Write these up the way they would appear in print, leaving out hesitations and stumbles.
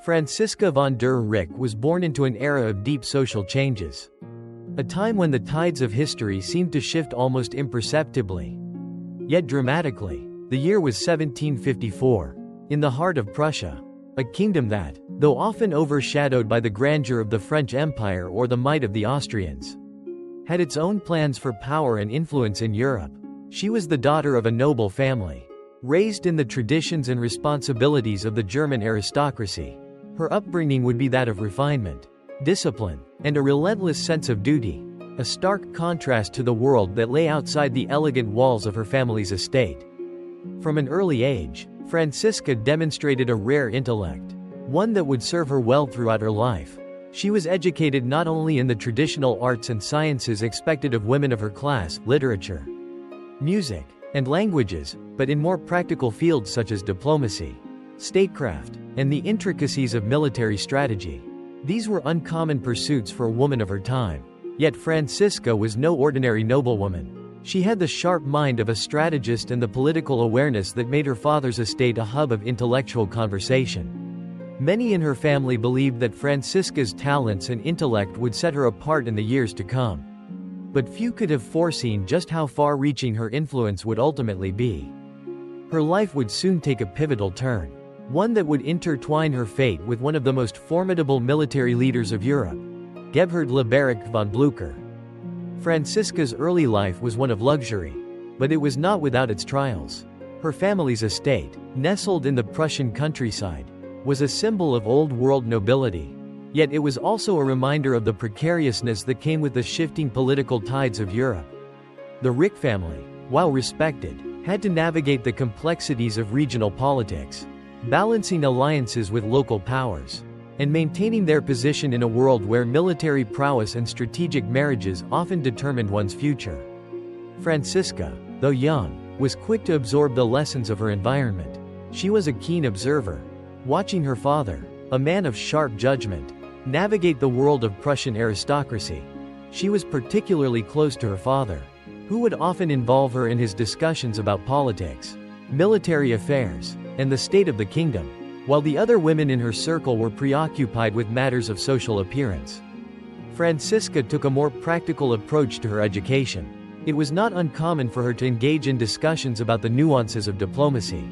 Franziska von der Recke was born into an era of deep social changes. A time when the tides of history seemed to shift almost imperceptibly, yet dramatically. The year was 1754. In the heart of Prussia, a kingdom that, though often overshadowed by the grandeur of the French Empire or the might of the Austrians, had its own plans for power and influence in Europe. She was the daughter of a noble family, raised in the traditions and responsibilities of the German aristocracy. Her upbringing would be that of refinement, discipline, and a relentless sense of duty, a stark contrast to the world that lay outside the elegant walls of her family's estate. From an early age, Franziska demonstrated a rare intellect, one that would serve her well throughout her life. She was educated not only in the traditional arts and sciences expected of women of her class, literature, music, and languages, but in more practical fields such as diplomacy, statecraft, and the intricacies of military strategy. These were uncommon pursuits for a woman of her time. Yet Franziska was no ordinary noblewoman. She had the sharp mind of a strategist and the political awareness that made her father's estate a hub of intellectual conversation. Many in her family believed that Franziska's talents and intellect would set her apart in the years to come. But few could have foreseen just how far-reaching her influence would ultimately be. Her life would soon take a pivotal turn, one that would intertwine her fate with one of the most formidable military leaders of Europe, Gebhard Leberecht von Blücher. Franziska's early life was one of luxury, but it was not without its trials. Her family's estate, nestled in the Prussian countryside, was a symbol of old-world nobility. Yet it was also a reminder of the precariousness that came with the shifting political tides of Europe. The Recke family, while respected, had to navigate the complexities of regional politics, balancing alliances with local powers, and maintaining their position in a world where military prowess and strategic marriages often determined one's future. Franziska, though young, was quick to absorb the lessons of her environment. She was a keen observer, watching her father, a man of sharp judgment, navigate the world of Prussian aristocracy. She was particularly close to her father, who would often involve her in his discussions about politics, military affairs, and the state of the kingdom, while the other women in her circle were preoccupied with matters of social appearance. Franziska took a more practical approach to her education. It was not uncommon for her to engage in discussions about the nuances of diplomacy,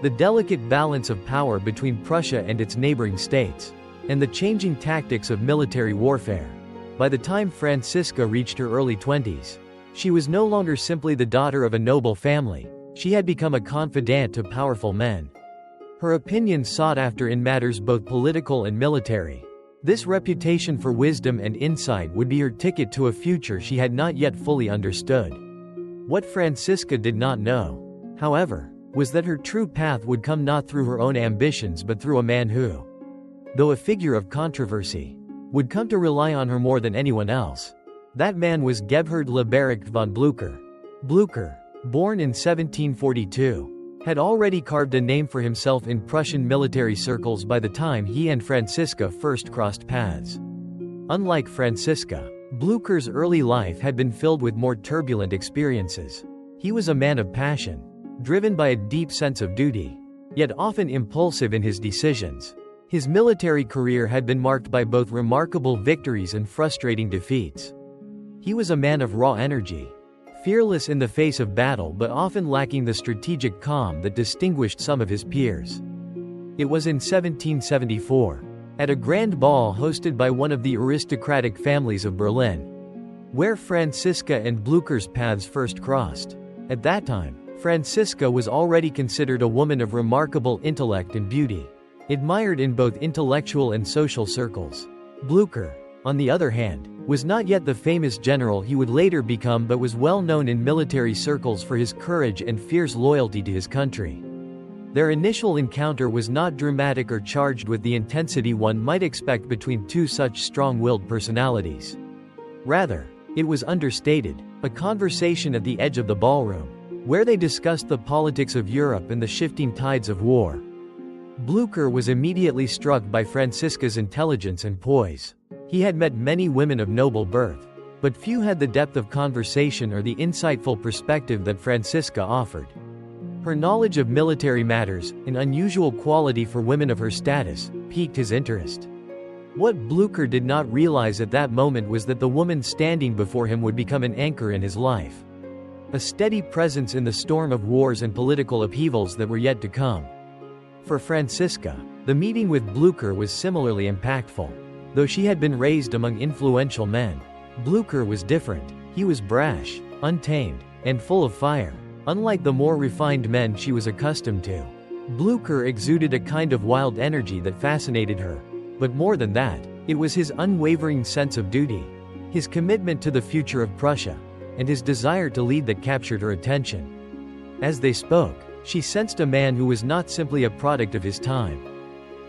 the delicate balance of power between Prussia and its neighboring states, and the changing tactics of military warfare. By the time Franziska reached her early 20s, she was no longer simply the daughter of a noble family. She had become a confidant to powerful men, her opinions sought after in matters both political and military. This reputation for wisdom and insight would be her ticket to a future she had not yet fully understood. What Franziska did not know, however, was that her true path would come not through her own ambitions but through a man who, though a figure of controversy, would come to rely on her more than anyone else. That man was Gebhard Leberecht von Blücher. Blücher, born in 1742, had already carved a name for himself in Prussian military circles by the time he and Franziska first crossed paths. Unlike Franziska, Blücher's early life had been filled with more turbulent experiences. He was a man of passion, driven by a deep sense of duty, yet often impulsive in his decisions. His military career had been marked by both remarkable victories and frustrating defeats. He was a man of raw energy, fearless in the face of battle but often lacking the strategic calm that distinguished some of his peers. It was in 1774, at a grand ball hosted by one of the aristocratic families of Berlin, where Franziska and Blücher's paths first crossed. At that time, Franziska was already considered a woman of remarkable intellect and beauty, admired in both intellectual and social circles. Blücher, on the other hand, was not yet the famous general he would later become but was well known in military circles for his courage and fierce loyalty to his country. Their initial encounter was not dramatic or charged with the intensity one might expect between two such strong-willed personalities. Rather, it was understated, a conversation at the edge of the ballroom, where they discussed the politics of Europe and the shifting tides of war. Blücher was immediately struck by Franziska's intelligence and poise. He had met many women of noble birth, but few had the depth of conversation or the insightful perspective that Franziska offered. Her knowledge of military matters, an unusual quality for women of her status, piqued his interest. What Blücher did not realize at that moment was that the woman standing before him would become an anchor in his life. A steady presence in the storm of wars and political upheavals that were yet to come. For Franziska, the meeting with Blücher was similarly impactful. Though she had been raised among influential men, Blücher was different. He was brash, untamed, and full of fire. Unlike the more refined men she was accustomed to, Blücher exuded a kind of wild energy that fascinated her. But more than that, it was his unwavering sense of duty, his commitment to the future of Prussia, and his desire to lead that captured her attention. As they spoke, she sensed a man who was not simply a product of his time,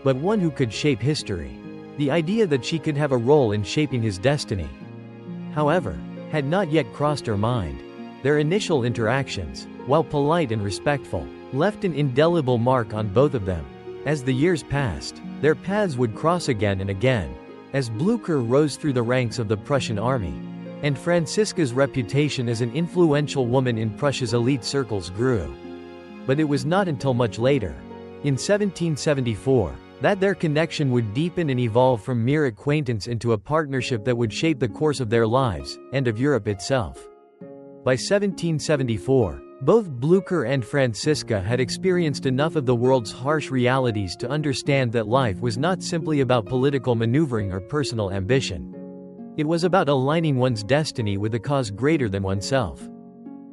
but one who could shape history. The idea that she could have a role in shaping his destiny, however, had not yet crossed her mind. Their initial interactions, while polite and respectful, left an indelible mark on both of them. As the years passed, their paths would cross again and again, as Blücher rose through the ranks of the Prussian army, and Franziska's reputation as an influential woman in Prussia's elite circles grew. But it was not until much later, in 1774, that their connection would deepen and evolve from mere acquaintance into a partnership that would shape the course of their lives, and of Europe itself. By 1774, both Blücher and Franziska had experienced enough of the world's harsh realities to understand that life was not simply about political maneuvering or personal ambition. It was about aligning one's destiny with a cause greater than oneself.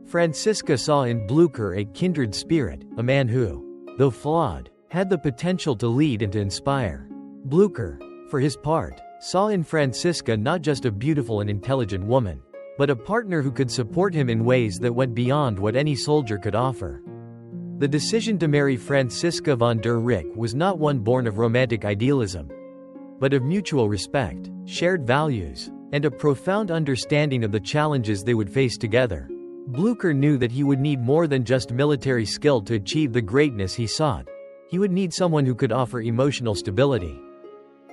Franziska saw in Blücher a kindred spirit, a man who, though flawed, had the potential to lead and to inspire. Blücher, for his part, saw in Franziska not just a beautiful and intelligent woman, but a partner who could support him in ways that went beyond what any soldier could offer. The decision to marry Franziska von der Recke was not one born of romantic idealism, but of mutual respect, shared values, and a profound understanding of the challenges they would face together. Blücher knew that he would need more than just military skill to achieve the greatness he sought. He would need someone who could offer emotional stability,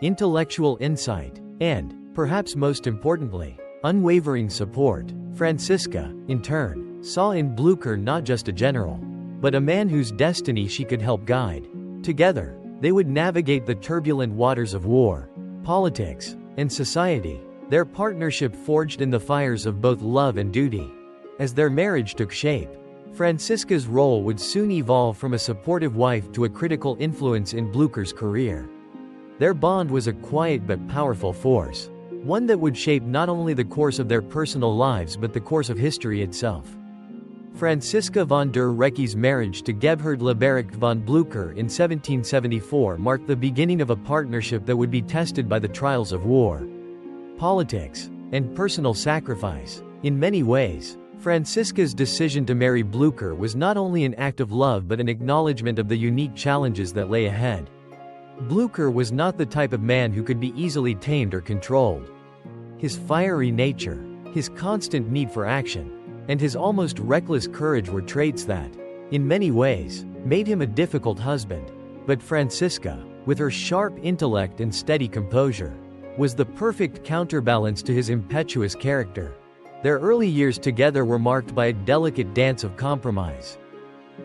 intellectual insight, and, perhaps most importantly, unwavering support. Franziska, in turn, saw in Blücher not just a general, but a man whose destiny she could help guide. Together, they would navigate the turbulent waters of war, politics, and society, their partnership forged in the fires of both love and duty. As their marriage took shape, Franziska's role would soon evolve from a supportive wife to a critical influence in Blücher's career. Their bond was a quiet but powerful force, one that would shape not only the course of their personal lives but the course of history itself. Franziska von der Recke's marriage to Gebhard Leberecht von Blücher in 1774 marked the beginning of a partnership that would be tested by the trials of war, politics, and personal sacrifice. In many ways, Franziska's decision to marry Blücher was not only an act of love but an acknowledgement of the unique challenges that lay ahead. Blücher was not the type of man who could be easily tamed or controlled. His fiery nature, his constant need for action, and his almost reckless courage were traits that, in many ways, made him a difficult husband. But Franziska, with her sharp intellect and steady composure, was the perfect counterbalance to his impetuous character. Their early years together were marked by a delicate dance of compromise.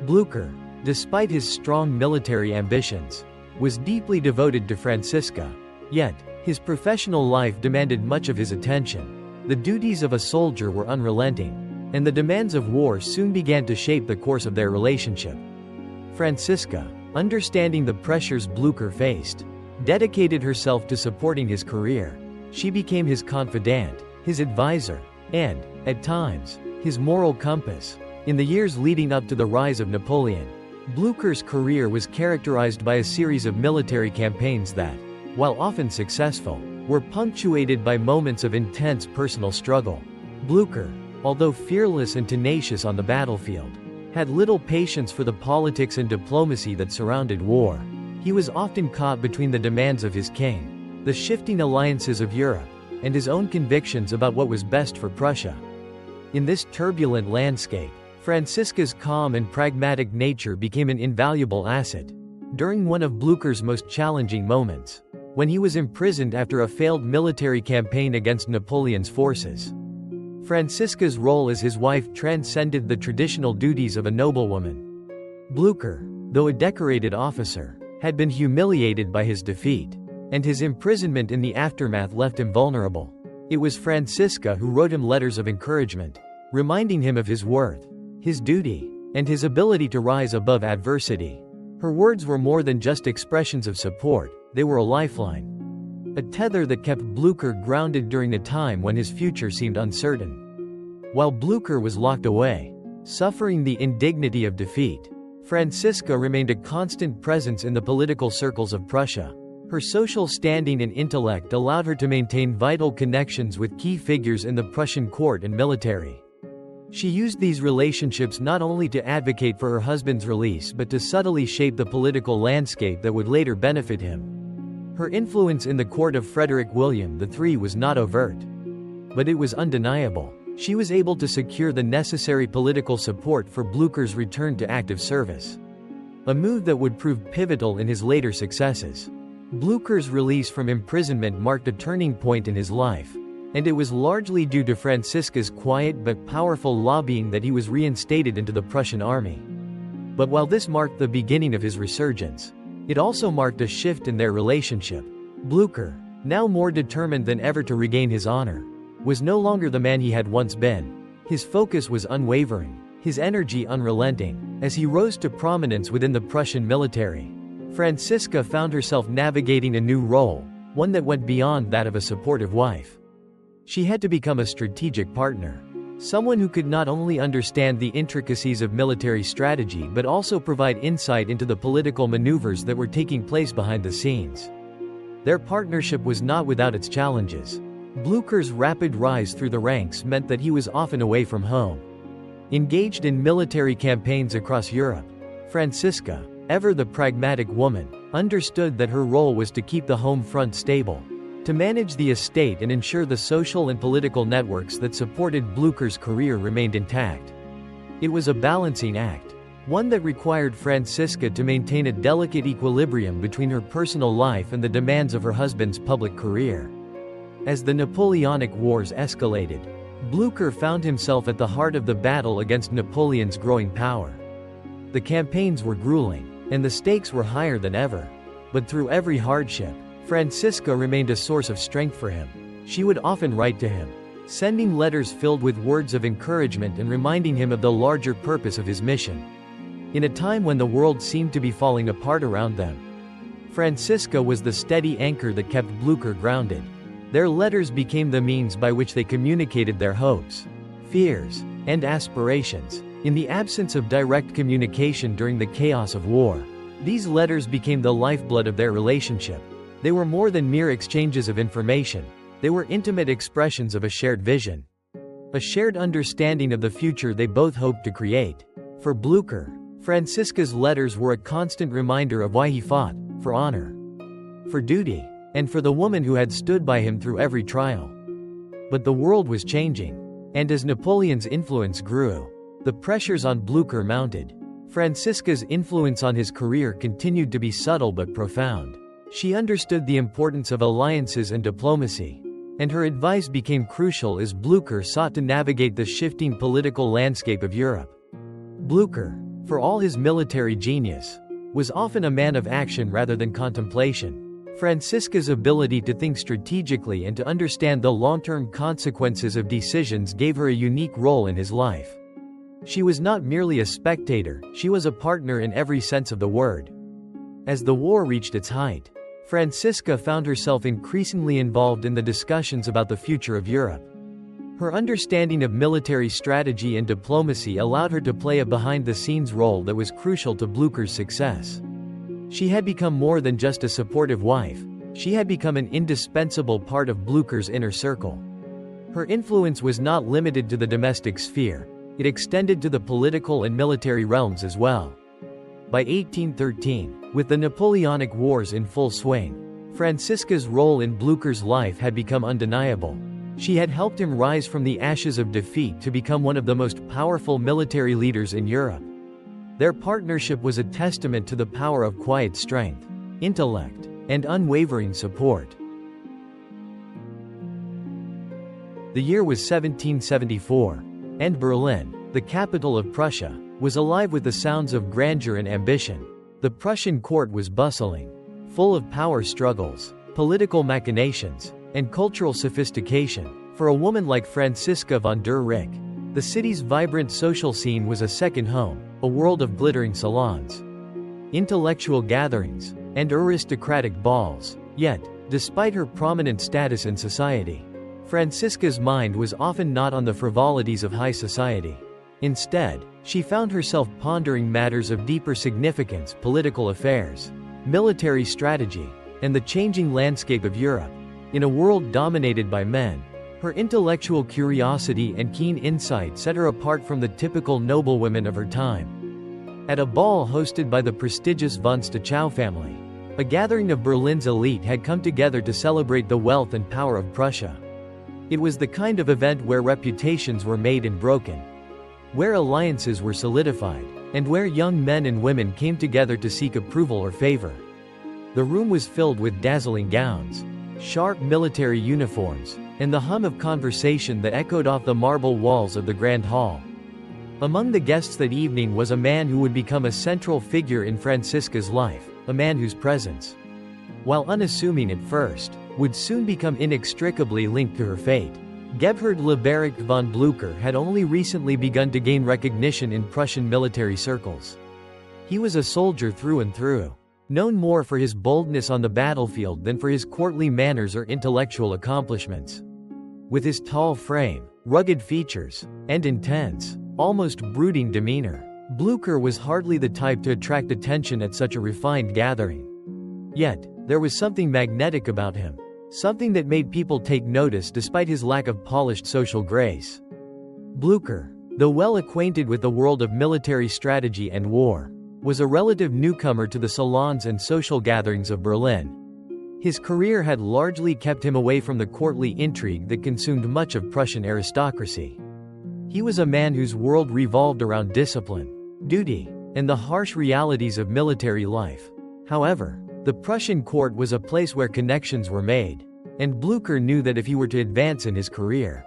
Blücher, despite his strong military ambitions, was deeply devoted to Franziska. Yet, his professional life demanded much of his attention. The duties of a soldier were unrelenting, and the demands of war soon began to shape the course of their relationship. Franziska, understanding the pressures Blücher faced, dedicated herself to supporting his career. She became his confidant, his advisor, and, at times, his moral compass. In the years leading up to the rise of Napoleon, Blücher's career was characterized by a series of military campaigns that, while often successful, were punctuated by moments of intense personal struggle. Blücher, although fearless and tenacious on the battlefield, had little patience for the politics and diplomacy that surrounded war. He was often caught between the demands of his king, the shifting alliances of Europe, and his own convictions about what was best for Prussia. In this turbulent landscape, Franziska's calm and pragmatic nature became an invaluable asset. During one of Blücher's most challenging moments, when he was imprisoned after a failed military campaign against Napoleon's forces, Franziska's role as his wife transcended the traditional duties of a noblewoman. Blücher, though a decorated officer, had been humiliated by his defeat, and his imprisonment in the aftermath left him vulnerable. It was Franziska who wrote him letters of encouragement, reminding him of his worth, his duty, and his ability to rise above adversity. Her words were more than just expressions of support, they were a lifeline. A tether that kept Blücher grounded during the time when his future seemed uncertain. While Blücher was locked away, suffering the indignity of defeat, Franziska remained a constant presence in the political circles of Prussia. Her social standing and intellect allowed her to maintain vital connections with key figures in the Prussian court and military. She used these relationships not only to advocate for her husband's release but to subtly shape the political landscape that would later benefit him. Her influence in the court of Frederick William III was not overt, but it was undeniable. She was able to secure the necessary political support for Blücher's return to active service, a move that would prove pivotal in his later successes. Blücher's release from imprisonment marked a turning point in his life, and it was largely due to Franziska's quiet but powerful lobbying that he was reinstated into the Prussian army. But while this marked the beginning of his resurgence, it also marked a shift in their relationship. Blücher, now more determined than ever to regain his honor, was no longer the man he had once been. His focus was unwavering, his energy unrelenting, as he rose to prominence within the Prussian military. Franziska found herself navigating a new role, one that went beyond that of a supportive wife. She had to become a strategic partner, someone who could not only understand the intricacies of military strategy but also provide insight into the political maneuvers that were taking place behind the scenes. Their partnership was not without its challenges. Blücher's rapid rise through the ranks meant that he was often away from home, engaged in military campaigns across Europe. Franziska, ever the pragmatic woman, understood that her role was to keep the home front stable, to manage the estate and ensure the social and political networks that supported Blücher's career remained intact. It was a balancing act, one that required Franziska to maintain a delicate equilibrium between her personal life and the demands of her husband's public career. As the Napoleonic Wars escalated, Blücher found himself at the heart of the battle against Napoleon's growing power. The campaigns were grueling, and the stakes were higher than ever. But through every hardship, Franziska remained a source of strength for him. She would often write to him, sending letters filled with words of encouragement and reminding him of the larger purpose of his mission. In a time when the world seemed to be falling apart around them, Franziska was the steady anchor that kept Blücher grounded. Their letters became the means by which they communicated their hopes, fears, and aspirations. In the absence of direct communication during the chaos of war, these letters became the lifeblood of their relationship. They were more than mere exchanges of information. They were intimate expressions of a shared vision, a shared understanding of the future they both hoped to create. For Blücher, Franziska's letters were a constant reminder of why he fought, for honor, for duty, and for the woman who had stood by him through every trial. But the world was changing, and as Napoleon's influence grew, the pressures on Blücher mounted. Franziska's influence on his career continued to be subtle but profound. She understood the importance of alliances and diplomacy, and her advice became crucial as Blücher sought to navigate the shifting political landscape of Europe. Blücher, for all his military genius, was often a man of action rather than contemplation. Franziska's ability to think strategically and to understand the long-term consequences of decisions gave her a unique role in his life. She was not merely a spectator, she was a partner in every sense of the word. As the war reached its height, Franziska found herself increasingly involved in the discussions about the future of Europe. Her understanding of military strategy and diplomacy allowed her to play a behind-the-scenes role that was crucial to Blücher's success. She had become more than just a supportive wife, she had become an indispensable part of Blücher's inner circle. Her influence was not limited to the domestic sphere, it extended to the political and military realms as well. By 1813, with the Napoleonic Wars in full swing, Franziska's role in Blücher's life had become undeniable. She had helped him rise from the ashes of defeat to become one of the most powerful military leaders in Europe. Their partnership was a testament to the power of quiet strength, intellect, and unwavering support. The year was 1774, and Berlin, the capital of Prussia, was alive with the sounds of grandeur and ambition. The Prussian court was bustling, full of power struggles, political machinations, and cultural sophistication. For a woman like Franziska von der Recke, the city's vibrant social scene was a second home, a world of glittering salons, intellectual gatherings, and aristocratic balls. Yet, despite her prominent status in society, Franziska's mind was often not on the frivolities of high society. Instead, she found herself pondering matters of deeper significance: political affairs, military strategy, and the changing landscape of Europe. In a world dominated by men, her intellectual curiosity and keen insight set her apart from the typical noblewomen of her time. At a ball hosted by the prestigious von Stachau family, a gathering of Berlin's elite had come together to celebrate the wealth and power of Prussia. It was the kind of event where reputations were made and broken, where alliances were solidified, and where young men and women came together to seek approval or favor. The room was filled with dazzling gowns, sharp military uniforms, and the hum of conversation that echoed off the marble walls of the grand hall. Among the guests that evening was a man who would become a central figure in Franziska's life, a man whose presence, while unassuming at first, would soon become inextricably linked to her fate. Gebhard Leberecht von Blücher had only recently begun to gain recognition in Prussian military circles. He was a soldier through and through, known more for his boldness on the battlefield than for his courtly manners or intellectual accomplishments. With his tall frame, rugged features, and intense, almost brooding demeanor, Blücher was hardly the type to attract attention at such a refined gathering. Yet, there was something magnetic about him, something that made people take notice despite his lack of polished social grace. Blücher, though well acquainted with the world of military strategy and war, was a relative newcomer to the salons and social gatherings of Berlin. His career had largely kept him away from the courtly intrigue that consumed much of Prussian aristocracy. He was a man whose world revolved around discipline, duty, and the harsh realities of military life. However, the Prussian court was a place where connections were made, and Blücher knew that if he were to advance in his career,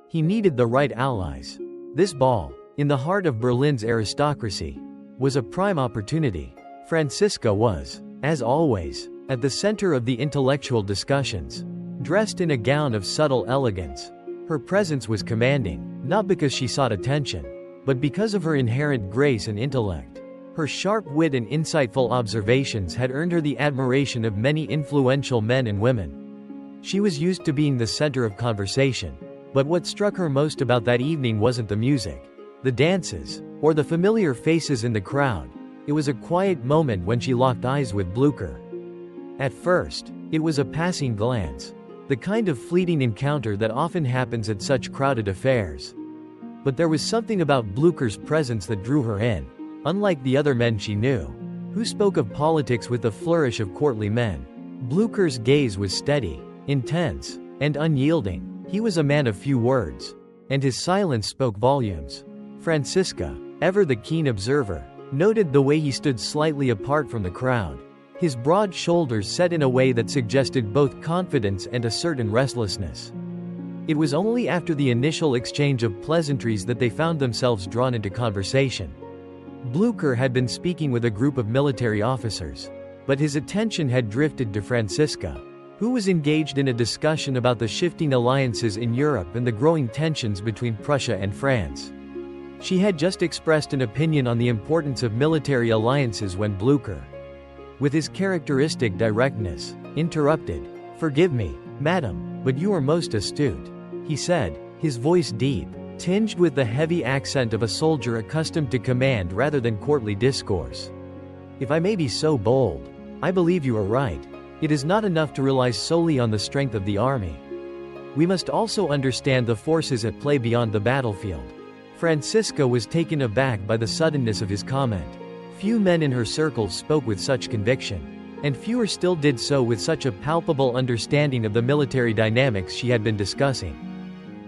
he needed the right allies. This ball, in the heart of Berlin's aristocracy, was a prime opportunity. Franziska was, as always, at the center of the intellectual discussions. Dressed in a gown of subtle elegance, her presence was commanding, not because she sought attention, but because of her inherent grace and intellect. Her sharp wit and insightful observations had earned her the admiration of many influential men and women. She was used to being the center of conversation, but what struck her most about that evening wasn't the music, the dances, or the familiar faces in the crowd. It was a quiet moment when she locked eyes with Blücher. At first, it was a passing glance, the kind of fleeting encounter that often happens at such crowded affairs. But there was something about Blücher's presence that drew her in. Unlike the other men she knew, who spoke of politics with the flourish of courtly men, Blücher's gaze was steady, intense, and unyielding. He was a man of few words, and his silence spoke volumes. Franziska, ever the keen observer, noted the way he stood slightly apart from the crowd, his broad shoulders set in a way that suggested both confidence and a certain restlessness. It was only after the initial exchange of pleasantries that they found themselves drawn into conversation. Blücher had been speaking with a group of military officers, but his attention had drifted to Franziska, who was engaged in a discussion about the shifting alliances in Europe and the growing tensions between Prussia and France. She had just expressed an opinion on the importance of military alliances when Blücher, with his characteristic directness, interrupted. "Forgive me, madam, but you are most astute," he said, his voice deep, tinged with the heavy accent of a soldier accustomed to command rather than courtly discourse. "If I may be so bold, I believe you are right. It is not enough to rely solely on the strength of the army. We must also understand the forces at play beyond the battlefield." Franziska was taken aback by the suddenness of his comment. Few men in her circle spoke with such conviction, and fewer still did so with such a palpable understanding of the military dynamics she had been discussing.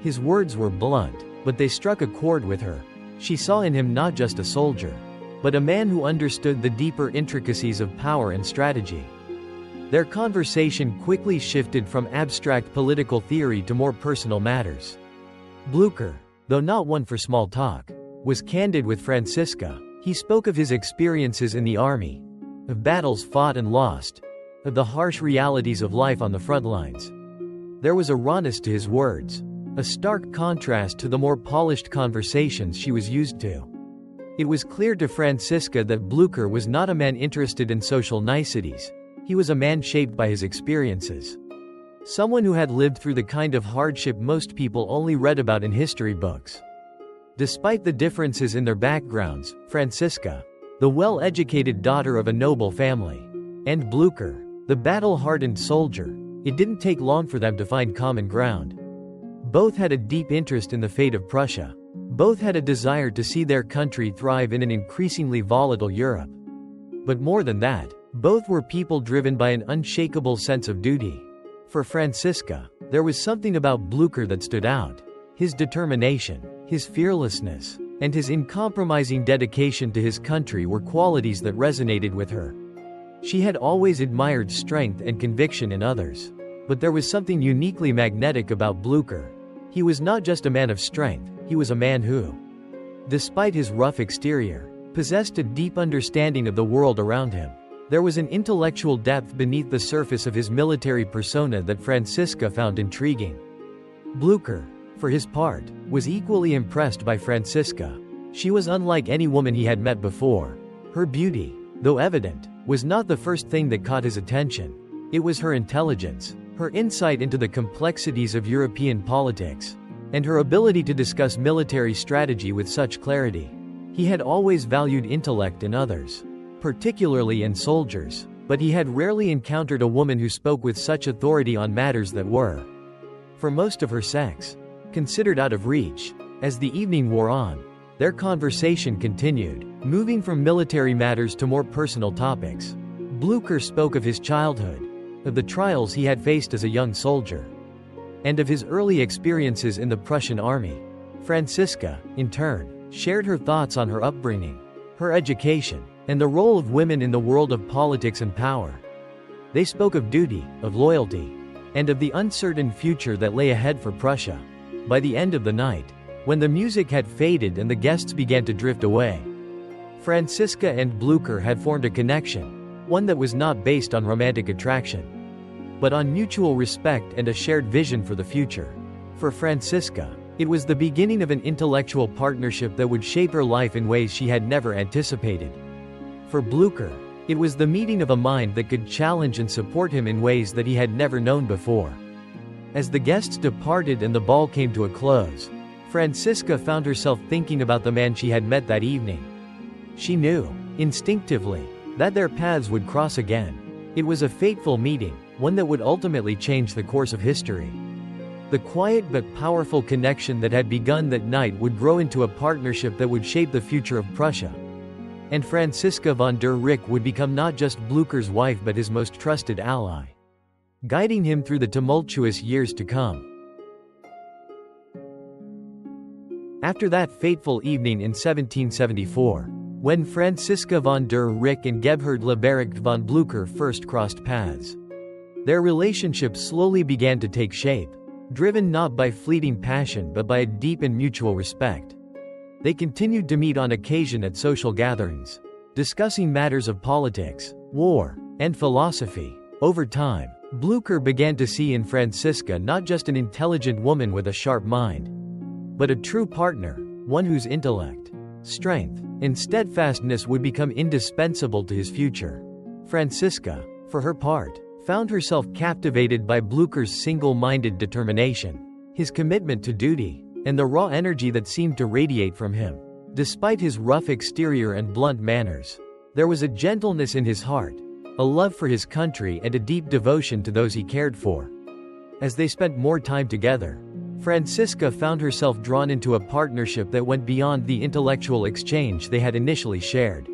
His words were blunt, but they struck a chord with her. She saw in him not just a soldier, but a man who understood the deeper intricacies of power and strategy. Their conversation quickly shifted from abstract political theory to more personal matters. Blücher, though not one for small talk, was candid with Franziska. He spoke of his experiences in the army, of battles fought and lost, of the harsh realities of life on the front lines. There was a rawness to his words, a stark contrast to the more polished conversations she was used to. It was clear to Franziska that Blücher was not a man interested in social niceties. He was a man shaped by his experiences. Someone who had lived through the kind of hardship most people only read about in history books. Despite the differences in their backgrounds, Franziska, the well-educated daughter of a noble family, and Blücher, the battle-hardened soldier, it didn't take long for them to find common ground. Both had a deep interest in the fate of Prussia. Both had a desire to see their country thrive in an increasingly volatile Europe. But more than that, both were people driven by an unshakable sense of duty. For Franziska, there was something about Blücher that stood out. His determination, his fearlessness, and his uncompromising dedication to his country were qualities that resonated with her. She had always admired strength and conviction in others. But there was something uniquely magnetic about Blücher. He was not just a man of strength, he was a man who, despite his rough exterior, possessed a deep understanding of the world around him. There was an intellectual depth beneath the surface of his military persona that Franziska found intriguing. Blücher, for his part, was equally impressed by Franziska. She was unlike any woman he had met before. Her beauty, though evident, was not the first thing that caught his attention. It was her intelligence, her insight into the complexities of European politics, and her ability to discuss military strategy with such clarity. He had always valued intellect in others, particularly in soldiers, but he had rarely encountered a woman who spoke with such authority on matters that were, for most of her sex, considered out of reach. As the evening wore on, their conversation continued, moving from military matters to more personal topics. Blücher spoke of his childhood, of the trials he had faced as a young soldier, and of his early experiences in the Prussian army. Franziska, in turn, shared her thoughts on her upbringing, her education, and the role of women in the world of politics and power. They spoke of duty, of loyalty, and of the uncertain future that lay ahead for Prussia. By the end of the night, when the music had faded and the guests began to drift away, Franziska and Blücher had formed a connection, one that was not based on romantic attraction, but on mutual respect and a shared vision for the future. For Franziska, it was the beginning of an intellectual partnership that would shape her life in ways she had never anticipated. For Blücher, it was the meeting of a mind that could challenge and support him in ways that he had never known before. As the guests departed and the ball came to a close, Franziska found herself thinking about the man she had met that evening. She knew, instinctively, that their paths would cross again. It was a fateful meeting, one that would ultimately change the course of history. The quiet but powerful connection that had begun that night would grow into a partnership that would shape the future of Prussia. And Franziska von der Recke would become not just Blücher's wife but his most trusted ally, guiding him through the tumultuous years to come. After that fateful evening in 1774, when Franziska von der Recke and Gebhard Leberecht von Blücher first crossed paths, their relationship slowly began to take shape, driven not by fleeting passion but by a deep and mutual respect. They continued to meet on occasion at social gatherings, discussing matters of politics, war, and philosophy. Over time, Blücher began to see in Franziska not just an intelligent woman with a sharp mind, but a true partner, one whose intellect, strength, and steadfastness would become indispensable to his future. Franziska, for her part, found herself captivated by Blücher's single-minded determination, his commitment to duty, and the raw energy that seemed to radiate from him. Despite his rough exterior and blunt manners, there was a gentleness in his heart, a love for his country and a deep devotion to those he cared for. As they spent more time together, Franziska found herself drawn into a partnership that went beyond the intellectual exchange they had initially shared.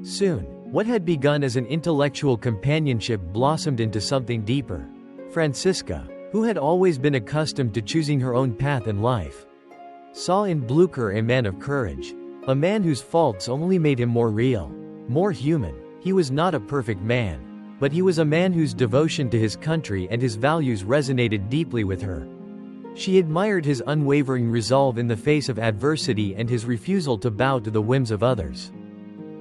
Soon, what had begun as an intellectual companionship blossomed into something deeper. Franziska, who had always been accustomed to choosing her own path in life, saw in Blücher a man of courage, a man whose faults only made him more real, more human. He was not a perfect man, but he was a man whose devotion to his country and his values resonated deeply with her. She admired his unwavering resolve in the face of adversity and his refusal to bow to the whims of others.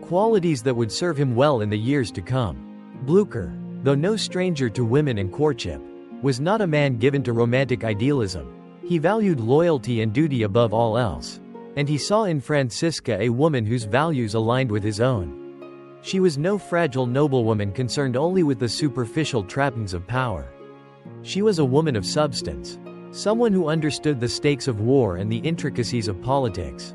Qualities that would serve him well in the years to come. Blücher, though no stranger to women and courtship, was not a man given to romantic idealism. He valued loyalty and duty above all else. And he saw in Franziska a woman whose values aligned with his own. She was no fragile noblewoman concerned only with the superficial trappings of power. She was a woman of substance. Someone who understood the stakes of war and the intricacies of politics.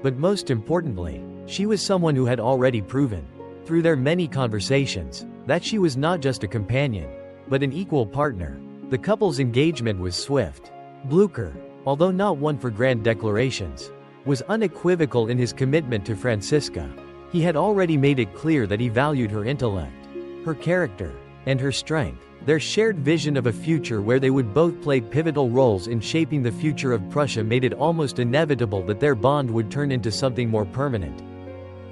But most importantly, she was someone who had already proven, through their many conversations, that she was not just a companion, but an equal partner. The couple's engagement was swift. Blücher, although not one for grand declarations, was unequivocal in his commitment to Franziska. He had already made it clear that he valued her intellect, her character, and her strength. Their shared vision of a future where they would both play pivotal roles in shaping the future of Prussia made it almost inevitable that their bond would turn into something more permanent.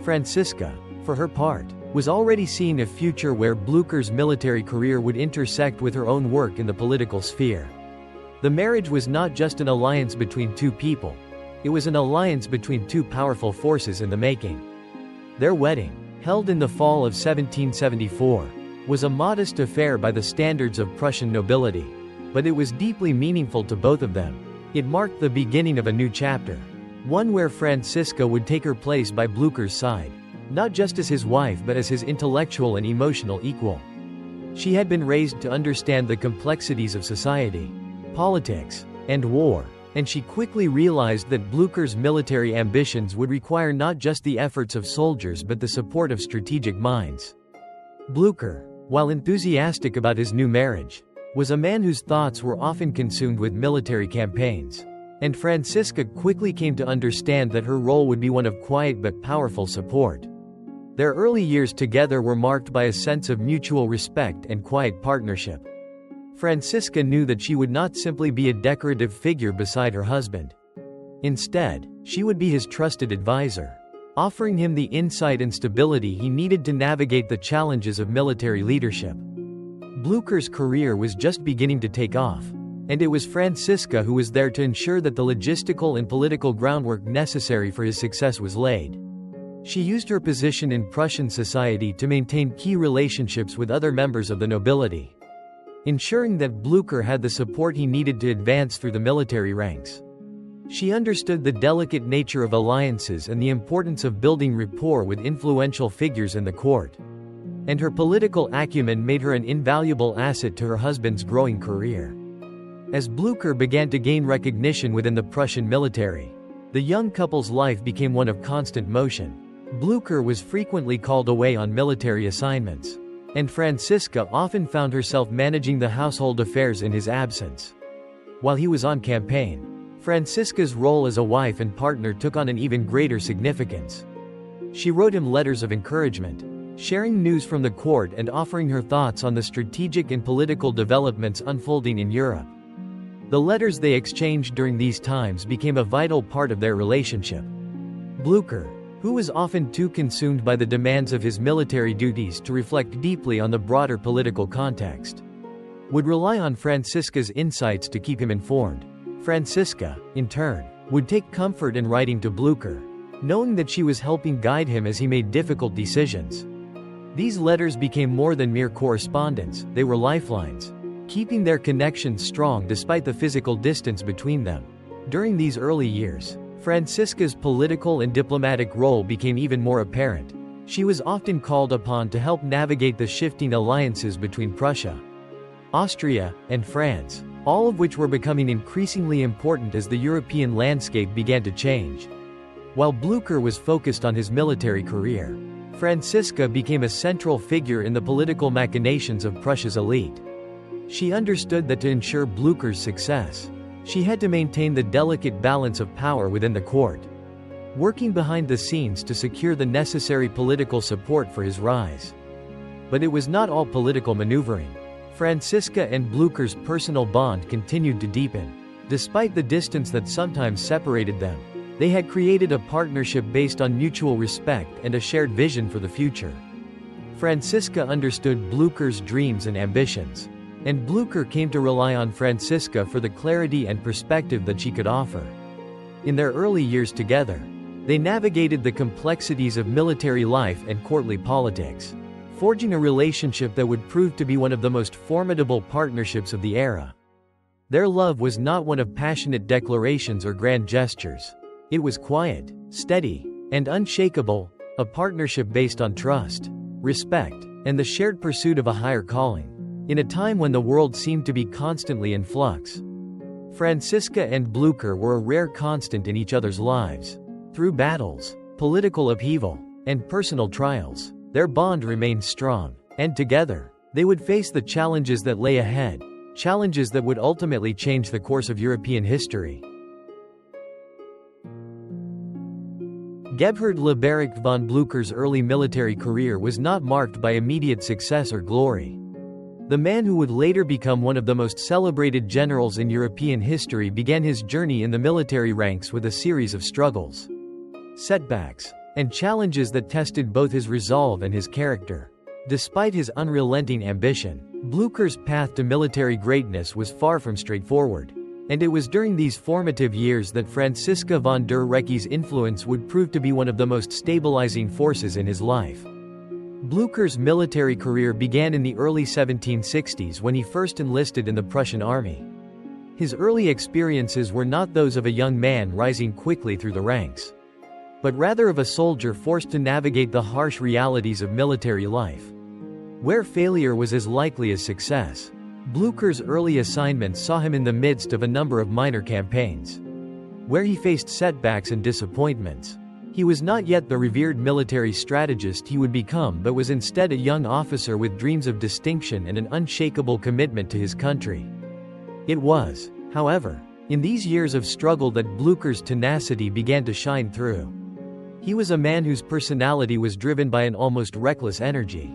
Franziska, for her part, was already seeing a future where Blücher's military career would intersect with her own work in the political sphere. The marriage was not just an alliance between two people, it was an alliance between two powerful forces in the making. Their wedding, held in the fall of 1774, was a modest affair by the standards of Prussian nobility, but it was deeply meaningful to both of them. It marked the beginning of a new chapter, one where Franziska would take her place by Blücher's side, not just as his wife but as his intellectual and emotional equal. She had been raised to understand the complexities of society, politics, and war, and she quickly realized that Blücher's military ambitions would require not just the efforts of soldiers but the support of strategic minds. Blücher, while enthusiastic about his new marriage, was a man whose thoughts were often consumed with military campaigns, and Franziska quickly came to understand that her role would be one of quiet but powerful support. Their early years together were marked by a sense of mutual respect and quiet partnership. Franziska knew that she would not simply be a decorative figure beside her husband. Instead, she would be his trusted advisor, offering him the insight and stability he needed to navigate the challenges of military leadership. Blücher's career was just beginning to take off, and it was Franziska who was there to ensure that the logistical and political groundwork necessary for his success was laid. She used her position in Prussian society to maintain key relationships with other members of the nobility, ensuring that Blücher had the support he needed to advance through the military ranks. She understood the delicate nature of alliances and the importance of building rapport with influential figures in the court. And her political acumen made her an invaluable asset to her husband's growing career. As Blücher began to gain recognition within the Prussian military, the young couple's life became one of constant motion. Blücher was frequently called away on military assignments, and Franziska often found herself managing the household affairs in his absence. While he was on campaign, Franziska's role as a wife and partner took on an even greater significance. She wrote him letters of encouragement, sharing news from the court and offering her thoughts on the strategic and political developments unfolding in Europe. The letters they exchanged during these times became a vital part of their relationship. Blücher, who was often too consumed by the demands of his military duties to reflect deeply on the broader political context, would rely on Franziska's insights to keep him informed. Franziska, in turn, would take comfort in writing to Blücher, knowing that she was helping guide him as he made difficult decisions. These letters became more than mere correspondence, they were lifelines, keeping their connection strong despite the physical distance between them. During these early years, Franziska's political and diplomatic role became even more apparent. She was often called upon to help navigate the shifting alliances between Prussia, Austria, and France, all of which were becoming increasingly important as the European landscape began to change. While Blücher was focused on his military career, Franziska became a central figure in the political machinations of Prussia's elite. She understood that to ensure Blücher's success, she had to maintain the delicate balance of power within the court, working behind the scenes to secure the necessary political support for his rise. But it was not all political maneuvering. Franziska and Blücher's personal bond continued to deepen. Despite the distance that sometimes separated them, they had created a partnership based on mutual respect and a shared vision for the future. Franziska understood Blücher's dreams and ambitions, and Blücher came to rely on Franziska for the clarity and perspective that she could offer. In their early years together, they navigated the complexities of military life and courtly politics, forging a relationship that would prove to be one of the most formidable partnerships of the era. Their love was not one of passionate declarations or grand gestures. It was quiet, steady, and unshakable, a partnership based on trust, respect, and the shared pursuit of a higher calling. In a time when the world seemed to be constantly in flux, Franziska and Blücher were a rare constant in each other's lives. Through battles, political upheaval, and personal trials, their bond remained strong, and together, they would face the challenges that lay ahead, challenges that would ultimately change the course of European history. Gebhard Leberecht von Blücher's early military career was not marked by immediate success or glory. The man who would later become one of the most celebrated generals in European history began his journey in the military ranks with a series of struggles, setbacks, and challenges that tested both his resolve and his character. Despite his unrelenting ambition, Blücher's path to military greatness was far from straightforward. And it was during these formative years that Franziska von der Recke's influence would prove to be one of the most stabilizing forces in his life. Blücher's military career began in the early 1760s when he first enlisted in the Prussian army. His early experiences were not those of a young man rising quickly through the ranks, but rather of a soldier forced to navigate the harsh realities of military life, where failure was as likely as success. Blücher's early assignments saw him in the midst of a number of minor campaigns, where he faced setbacks and disappointments. He was not yet the revered military strategist he would become, but was instead a young officer with dreams of distinction and an unshakable commitment to his country. It was, however, in these years of struggle that Blücher's tenacity began to shine through. He was a man whose personality was driven by an almost reckless energy.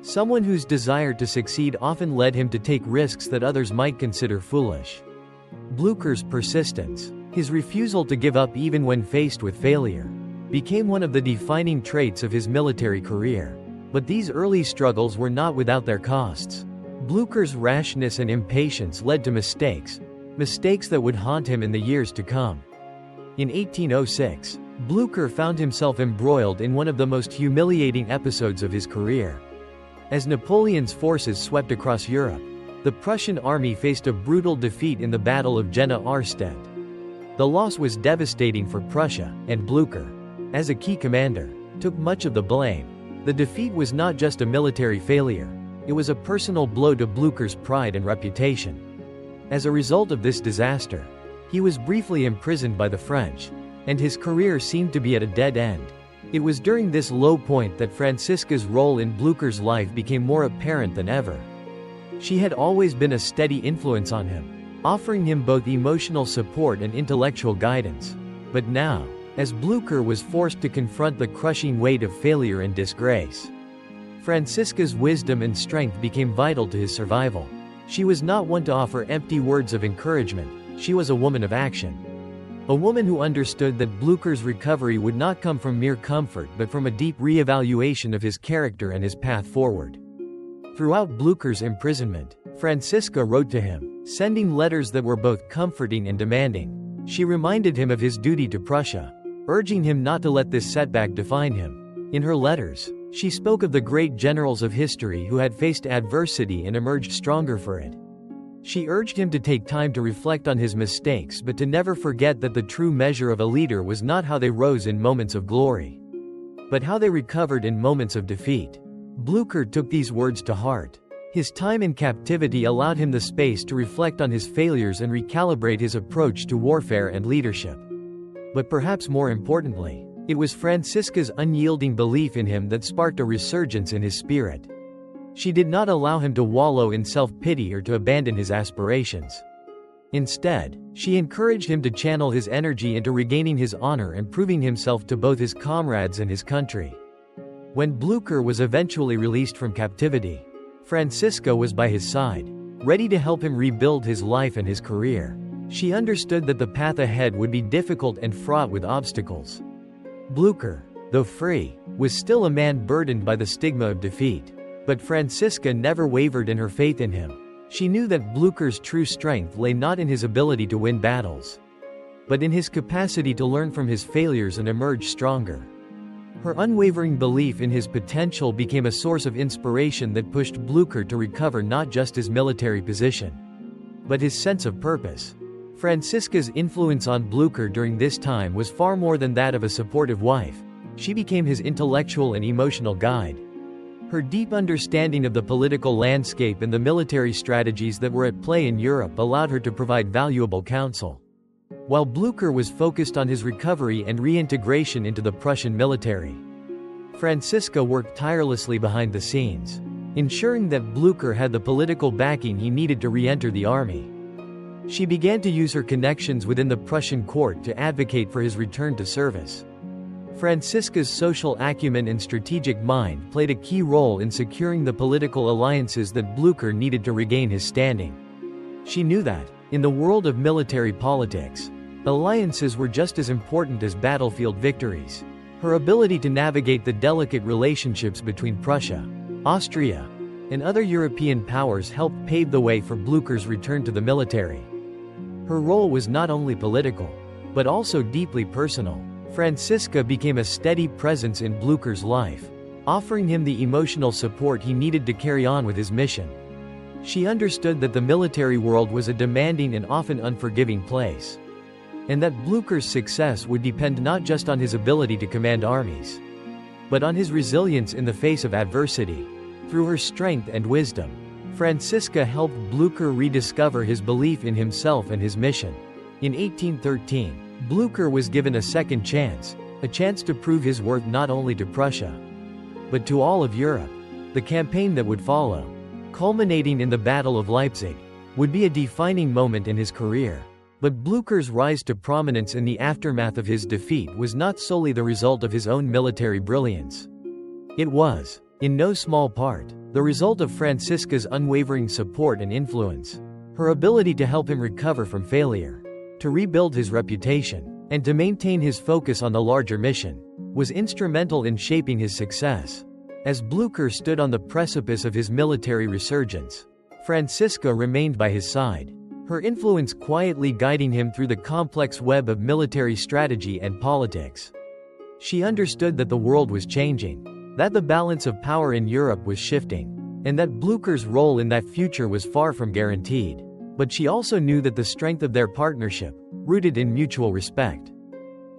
Someone whose desire to succeed often led him to take risks that others might consider foolish. Blücher's persistence, his refusal to give up even when faced with failure, became one of the defining traits of his military career. But these early struggles were not without their costs. Blücher's rashness and impatience led to mistakes that would haunt him in the years to come. In 1806, Blücher found himself embroiled in one of the most humiliating episodes of his career. As Napoleon's forces swept across Europe, the Prussian army faced a brutal defeat in the Battle of Jena-Auerstedt. The loss was devastating for Prussia, and Blücher, as a key commander, took much of the blame. The defeat was not just a military failure, it was a personal blow to Blücher's pride and reputation. As a result of this disaster, he was briefly imprisoned by the French, and his career seemed to be at a dead end. It was during this low point that Franziska's role in Blücher's life became more apparent than ever. She had always been a steady influence on him, offering him both emotional support and intellectual guidance. But now, as Blücher was forced to confront the crushing weight of failure and disgrace, Franziska's wisdom and strength became vital to his survival. She was not one to offer empty words of encouragement, she was a woman of action. A woman who understood that Blücher's recovery would not come from mere comfort but from a deep re-evaluation of his character and his path forward. Throughout Blücher's imprisonment, Franziska wrote to him, sending letters that were both comforting and demanding. She reminded him of his duty to Prussia, urging him not to let this setback define him. In her letters, she spoke of the great generals of history who had faced adversity and emerged stronger for it. She urged him to take time to reflect on his mistakes but to never forget that the true measure of a leader was not how they rose in moments of glory, but how they recovered in moments of defeat. Blücher took these words to heart. His time in captivity allowed him the space to reflect on his failures and recalibrate his approach to warfare and leadership. But perhaps more importantly, it was Franziska's unyielding belief in him that sparked a resurgence in his spirit. She did not allow him to wallow in self-pity or to abandon his aspirations. Instead, she encouraged him to channel his energy into regaining his honor and proving himself to both his comrades and his country. When Blücher was eventually released from captivity, Franziska was by his side, ready to help him rebuild his life and his career. She understood that the path ahead would be difficult and fraught with obstacles. Blücher, though free, was still a man burdened by the stigma of defeat. But Franziska never wavered in her faith in him. She knew that Blücher's true strength lay not in his ability to win battles, but in his capacity to learn from his failures and emerge stronger. Her unwavering belief in his potential became a source of inspiration that pushed Blücher to recover not just his military position, but his sense of purpose. Franziska's influence on Blücher during this time was far more than that of a supportive wife. She became his intellectual and emotional guide. Her deep understanding of the political landscape and the military strategies that were at play in Europe allowed her to provide valuable counsel. While Blücher was focused on his recovery and reintegration into the Prussian military, Franziska worked tirelessly behind the scenes, ensuring that Blücher had the political backing he needed to re-enter the army. She began to use her connections within the Prussian court to advocate for his return to service. Franziska's social acumen and strategic mind played a key role in securing the political alliances that Blücher needed to regain his standing. She knew that, in the world of military politics, alliances were just as important as battlefield victories. Her ability to navigate the delicate relationships between Prussia, Austria, and other European powers helped pave the way for Blücher's return to the military. Her role was not only political, but also deeply personal. Franziska became a steady presence in Blücher's life, offering him the emotional support he needed to carry on with his mission. She understood that the military world was a demanding and often unforgiving place, and that Blücher's success would depend not just on his ability to command armies, but on his resilience in the face of adversity. Through her strength and wisdom, Franziska helped Blücher rediscover his belief in himself and his mission. In 1813, Blücher was given a second chance, a chance to prove his worth not only to Prussia, but to all of Europe. The campaign that would follow, culminating in the Battle of Leipzig, would be a defining moment in his career. But Blücher's rise to prominence in the aftermath of his defeat was not solely the result of his own military brilliance. It was, in no small part, the result of Franziska's unwavering support and influence. Her ability to help him recover from failure, to rebuild his reputation, and to maintain his focus on the larger mission, was instrumental in shaping his success. As Blücher stood on the precipice of his military resurgence, Franziska remained by his side, her influence quietly guiding him through the complex web of military strategy and politics. She understood that the world was changing, that the balance of power in Europe was shifting, and that Blücher's role in that future was far from guaranteed. But she also knew that the strength of their partnership, rooted in mutual respect,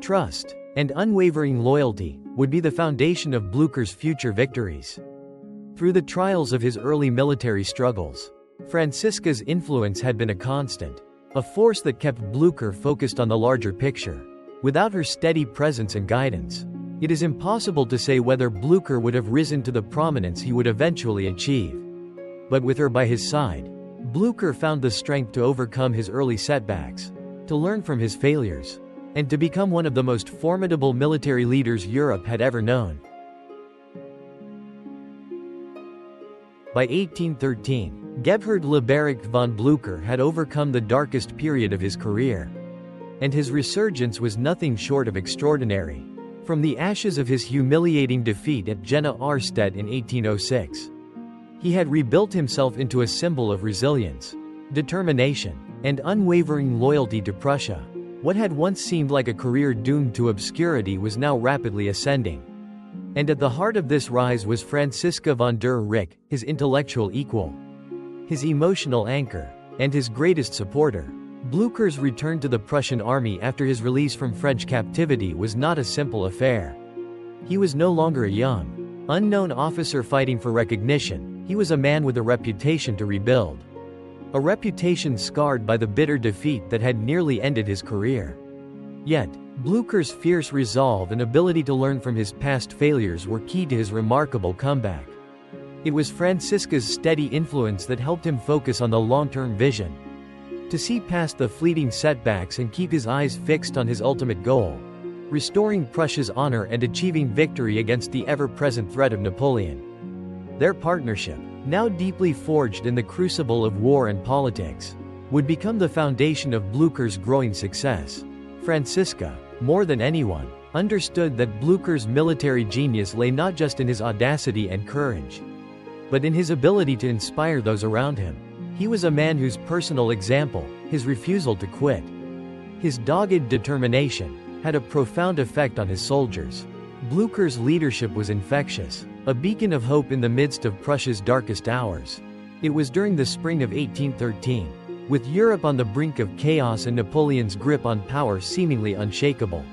trust, and unwavering loyalty, would be the foundation of Blücher's future victories. Through the trials of his early military struggles, Franziska's influence had been a constant, a force that kept Blücher focused on the larger picture. Without her steady presence and guidance, it is impossible to say whether Blücher would have risen to the prominence he would eventually achieve. But with her by his side, Blücher found the strength to overcome his early setbacks, to learn from his failures, and to become one of the most formidable military leaders Europe had ever known. By 1813, Gebhard Leberecht von Blücher had overcome the darkest period of his career, and his resurgence was nothing short of extraordinary. From the ashes of his humiliating defeat at Jena Arstedt in 1806, he had rebuilt himself into a symbol of resilience, determination, and unwavering loyalty to Prussia. What had once seemed like a career doomed to obscurity was now rapidly ascending. And at the heart of this rise was Franziska von der Recke, his intellectual equal, his emotional anchor, and his greatest supporter. Blücher's return to the Prussian army after his release from French captivity was not a simple affair. He was no longer a young, unknown officer fighting for recognition. He was a man with a reputation to rebuild. A reputation scarred by the bitter defeat that had nearly ended his career. Yet, Blücher's fierce resolve and ability to learn from his past failures were key to his remarkable comeback. It was Franziska's steady influence that helped him focus on the long-term vision, to see past the fleeting setbacks and keep his eyes fixed on his ultimate goal, restoring Prussia's honor and achieving victory against the ever-present threat of Napoleon. Their partnership, now deeply forged in the crucible of war and politics, would become the foundation of Blücher's growing success. Franziska, more than anyone, understood that Blücher's military genius lay not just in his audacity and courage, but in his ability to inspire those around him. He was a man whose personal example, his refusal to quit, his dogged determination, had a profound effect on his soldiers. Blücher's leadership was infectious, a beacon of hope in the midst of Prussia's darkest hours. It was during the spring of 1813, with Europe on the brink of chaos and Napoleon's grip on power seemingly unshakable,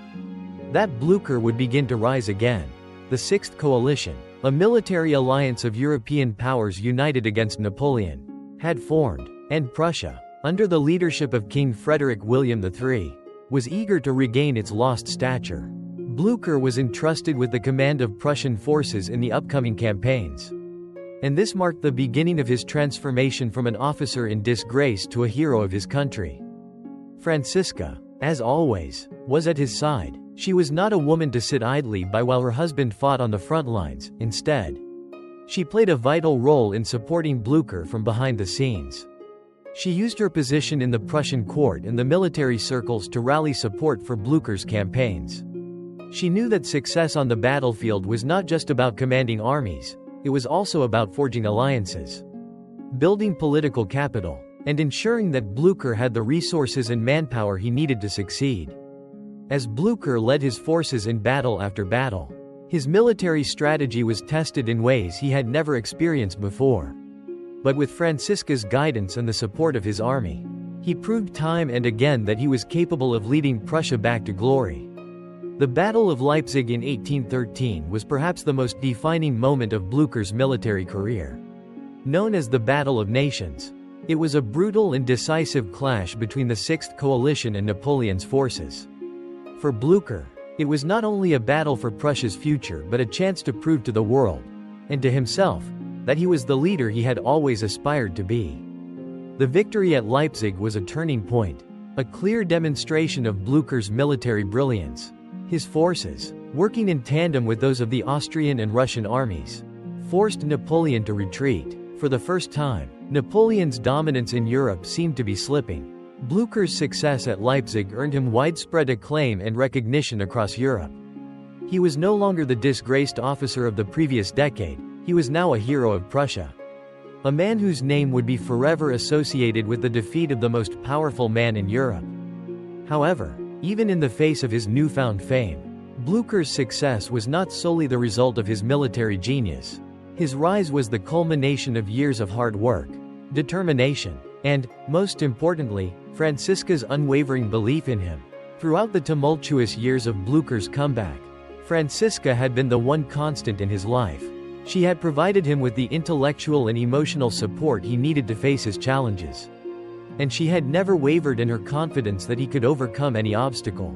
that Blücher would begin to rise again. The Sixth Coalition, a military alliance of European powers united against Napoleon, had formed, and Prussia, under the leadership of King Frederick William III, was eager to regain its lost stature. Blücher was entrusted with the command of Prussian forces in the upcoming campaigns. And this marked the beginning of his transformation from an officer in disgrace to a hero of his country. Franziska, as always, was at his side. She was not a woman to sit idly by while her husband fought on the front lines. Instead, she played a vital role in supporting Blücher from behind the scenes. She used her position in the Prussian court and the military circles to rally support for Blücher's campaigns. She knew that success on the battlefield was not just about commanding armies, it was also about forging alliances, building political capital, and ensuring that Blücher had the resources and manpower he needed to succeed. As Blücher led his forces in battle after battle, his military strategy was tested in ways he had never experienced before. But with Franziska's guidance and the support of his army, he proved time and again that he was capable of leading Prussia back to glory. The Battle of Leipzig in 1813 was perhaps the most defining moment of Blücher's military career. Known as the Battle of Nations, it was a brutal and decisive clash between the Sixth Coalition and Napoleon's forces. For Blücher, it was not only a battle for Prussia's future but a chance to prove to the world, and to himself, that he was the leader he had always aspired to be. The victory at Leipzig was a turning point, a clear demonstration of Blücher's military brilliance. His forces, working in tandem with those of the Austrian and Russian armies, forced Napoleon to retreat. For the first time, Napoleon's dominance in Europe seemed to be slipping. Blücher's success at Leipzig earned him widespread acclaim and recognition across Europe. He was no longer the disgraced officer of the previous decade, he was now a hero of Prussia. A man whose name would be forever associated with the defeat of the most powerful man in Europe. However, even in the face of his newfound fame, Blücher's success was not solely the result of his military genius. His rise was the culmination of years of hard work, determination, and, most importantly, Franziska's unwavering belief in him. Throughout the tumultuous years of Blücher's comeback, Franziska had been the one constant in his life. She had provided him with the intellectual and emotional support he needed to face his challenges. And she had never wavered in her confidence that he could overcome any obstacle.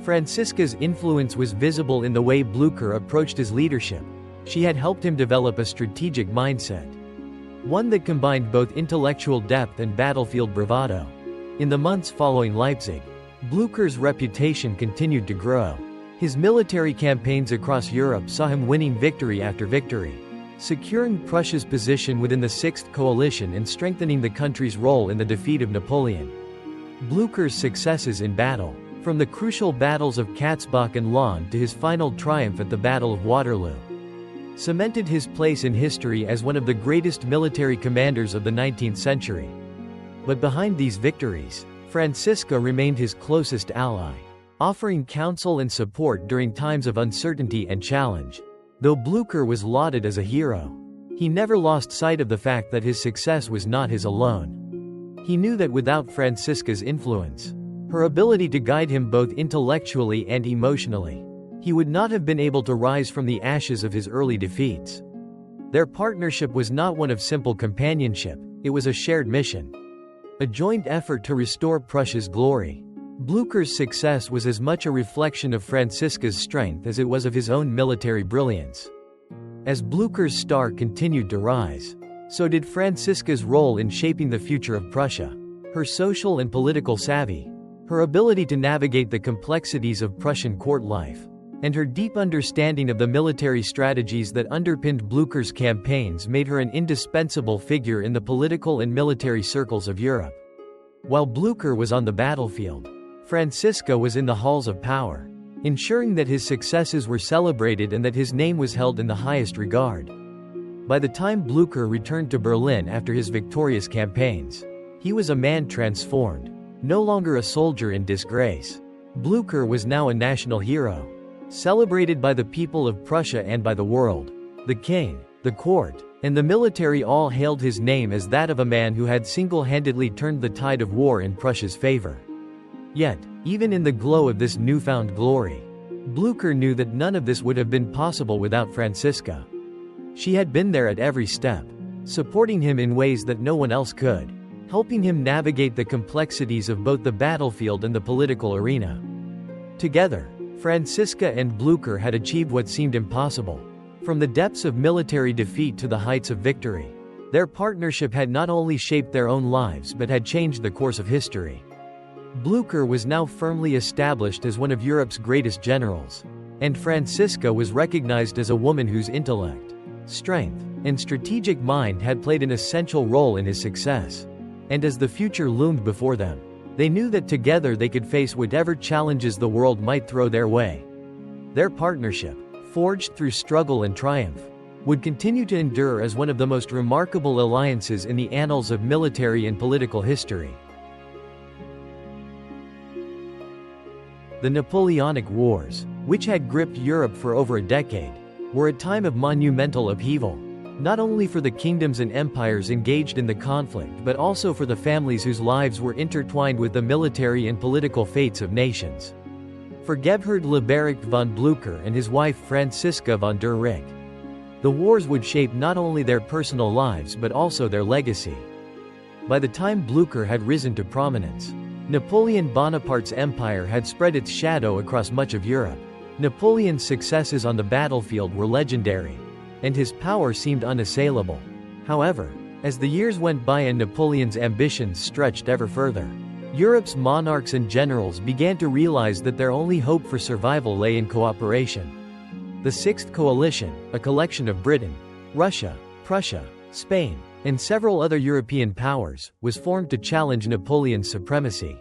Franziska's influence was visible in the way Blücher approached his leadership. She had helped him develop a strategic mindset, one that combined both intellectual depth and battlefield bravado. In the months following Leipzig, Blücher's reputation continued to grow. His military campaigns across Europe saw him winning victory after victory, securing Prussia's position within the Sixth Coalition and strengthening the country's role in the defeat of Napoleon. Blücher's successes in battle, from the crucial battles of Katzbach and Laon to his final triumph at the Battle of Waterloo, cemented his place in history as one of the greatest military commanders of the 19th century. But behind these victories, Franziska remained his closest ally, offering counsel and support during times of uncertainty and challenge. Though Blücher was lauded as a hero, he never lost sight of the fact that his success was not his alone. He knew that without Franziska's influence, her ability to guide him both intellectually and emotionally, he would not have been able to rise from the ashes of his early defeats. Their partnership was not one of simple companionship, it was a shared mission, a joint effort to restore Prussia's glory. Blücher's success was as much a reflection of Franziska's strength as it was of his own military brilliance. As Blücher's star continued to rise, so did Franziska's role in shaping the future of Prussia. Her social and political savvy, her ability to navigate the complexities of Prussian court life, and her deep understanding of the military strategies that underpinned Blücher's campaigns made her an indispensable figure in the political and military circles of Europe. While Blücher was on the battlefield, Franziska was in the halls of power, ensuring that his successes were celebrated and that his name was held in the highest regard. By the time Blücher returned to Berlin after his victorious campaigns, he was a man transformed, no longer a soldier in disgrace. Blücher was now a national hero, celebrated by the people of Prussia and by the world. The king, the court, and the military all hailed his name as that of a man who had single-handedly turned the tide of war in Prussia's favor. Yet, even in the glow of this newfound glory, Blücher knew that none of this would have been possible without Franziska. She had been there at every step, supporting him in ways that no one else could, helping him navigate the complexities of both the battlefield and the political arena. Together, Franziska and Blücher had achieved what seemed impossible. From the depths of military defeat to the heights of victory, their partnership had not only shaped their own lives but had changed the course of history. Blücher was now firmly established as one of Europe's greatest generals, and Franziska was recognized as a woman whose intellect, strength, and strategic mind had played an essential role in his success. And as the future loomed before them, they knew that together they could face whatever challenges the world might throw their way. Their partnership, forged through struggle and triumph, would continue to endure as one of the most remarkable alliances in the annals of military and political history. The Napoleonic Wars, which had gripped Europe for over a decade, were a time of monumental upheaval, not only for the kingdoms and empires engaged in the conflict but also for the families whose lives were intertwined with the military and political fates of nations. For Gebhard Leberecht von Blücher and his wife Franziska von der Recke, the wars would shape not only their personal lives but also their legacy. By the time Blücher had risen to prominence, Napoleon Bonaparte's empire had spread its shadow across much of Europe. Napoleon's successes on the battlefield were legendary, and his power seemed unassailable. However, as the years went by and Napoleon's ambitions stretched ever further, Europe's monarchs and generals began to realize that their only hope for survival lay in cooperation. The Sixth Coalition, a collection of Britain, Russia, Prussia, Spain, and several other European powers, was formed to challenge Napoleon's supremacy.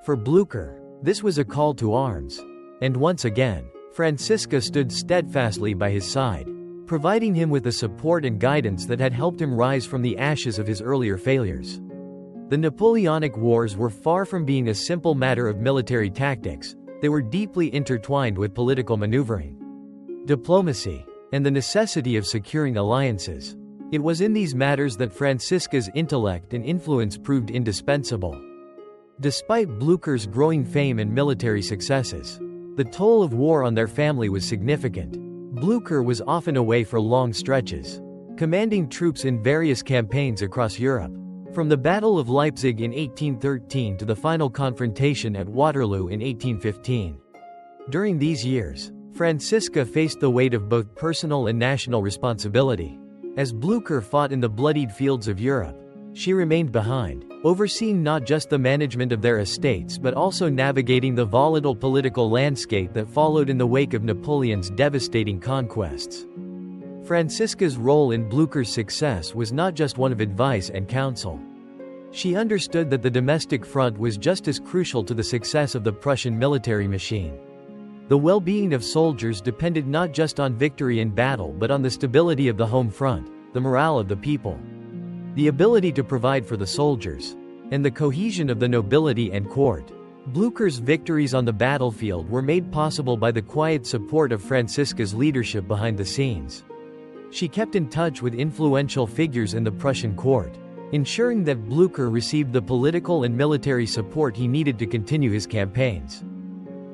For Blücher, this was a call to arms. And once again, Franziska stood steadfastly by his side, providing him with the support and guidance that had helped him rise from the ashes of his earlier failures. The Napoleonic Wars were far from being a simple matter of military tactics. They were deeply intertwined with political maneuvering, diplomacy, and the necessity of securing alliances. It was in these matters that Franziska's intellect and influence proved indispensable. Despite Blücher's growing fame and military successes, the toll of war on their family was significant. Blücher was often away for long stretches, commanding troops in various campaigns across Europe. From the Battle of Leipzig in 1813 to the final confrontation at Waterloo in 1815. During these years, Franziska faced the weight of both personal and national responsibility. As Blücher fought in the bloodied fields of Europe, she remained behind, overseeing not just the management of their estates but also navigating the volatile political landscape that followed in the wake of Napoleon's devastating conquests. Franziska's role in Blücher's success was not just one of advice and counsel. She understood that the domestic front was just as crucial to the success of the Prussian military machine. The well-being of soldiers depended not just on victory in battle but on the stability of the home front, the morale of the people, the ability to provide for the soldiers, and the cohesion of the nobility and court. Blücher's victories on the battlefield were made possible by the quiet support of Franziska's leadership behind the scenes. She kept in touch with influential figures in the Prussian court, ensuring that Blücher received the political and military support he needed to continue his campaigns.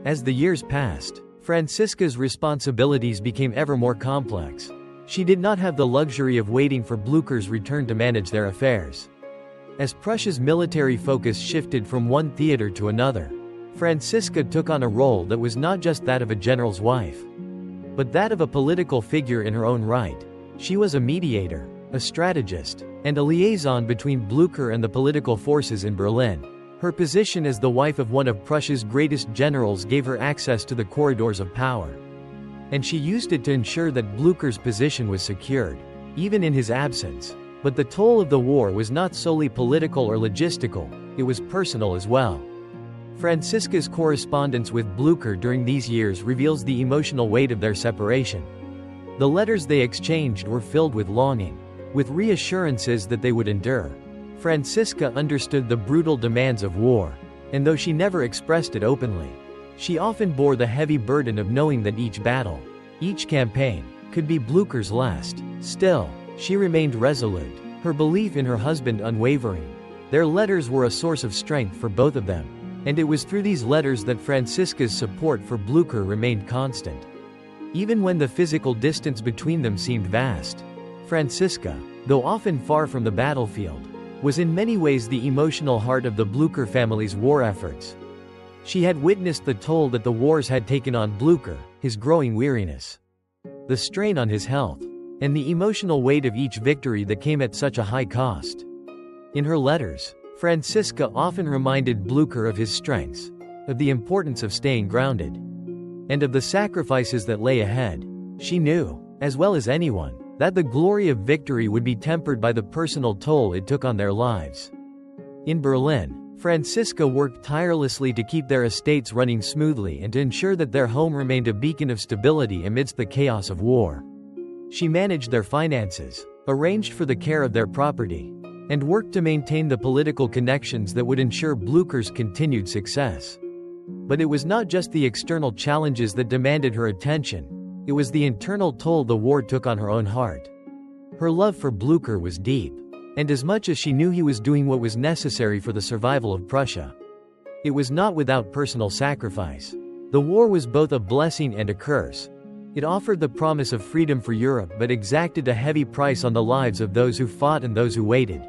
As the years passed, Franziska's responsibilities became ever more complex. She did not have the luxury of waiting for Blücher's return to manage their affairs. As Prussia's military focus shifted from one theater to another, Franziska took on a role that was not just that of a general's wife, but that of a political figure in her own right. She was a mediator, a strategist, and a liaison between Blücher and the political forces in Berlin. Her position as the wife of one of Prussia's greatest generals gave her access to the corridors of power, and she used it to ensure that Blücher's position was secured, even in his absence. But the toll of the war was not solely political or logistical, it was personal as well. Franziska's correspondence with Blücher during these years reveals the emotional weight of their separation. The letters they exchanged were filled with longing, with reassurances that they would endure. Franziska understood the brutal demands of war, and though she never expressed it openly, she often bore the heavy burden of knowing that each battle, each campaign, could be Blücher's last. Still, she remained resolute, her belief in her husband unwavering. Their letters were a source of strength for both of them, and it was through these letters that Franziska's support for Blücher remained constant. Even when the physical distance between them seemed vast, Franziska, though often far from the battlefield, was in many ways the emotional heart of the Blücher family's war efforts. She had witnessed the toll that the wars had taken on Blücher, his growing weariness, the strain on his health, and the emotional weight of each victory that came at such a high cost. In her letters, Franziska often reminded Blücher of his strengths, of the importance of staying grounded, and of the sacrifices that lay ahead. She knew, as well as anyone, that the glory of victory would be tempered by the personal toll it took on their lives. In Berlin, Franziska worked tirelessly to keep their estates running smoothly and to ensure that their home remained a beacon of stability amidst the chaos of war. She managed their finances, arranged for the care of their property, and worked to maintain the political connections that would ensure Blücher's continued success. But it was not just the external challenges that demanded her attention, it was the internal toll the war took on her own heart. Her love for Blücher was deep, and as much as she knew he was doing what was necessary for the survival of Prussia, it was not without personal sacrifice. The war was both a blessing and a curse. It offered the promise of freedom for Europe but exacted a heavy price on the lives of those who fought and those who waited.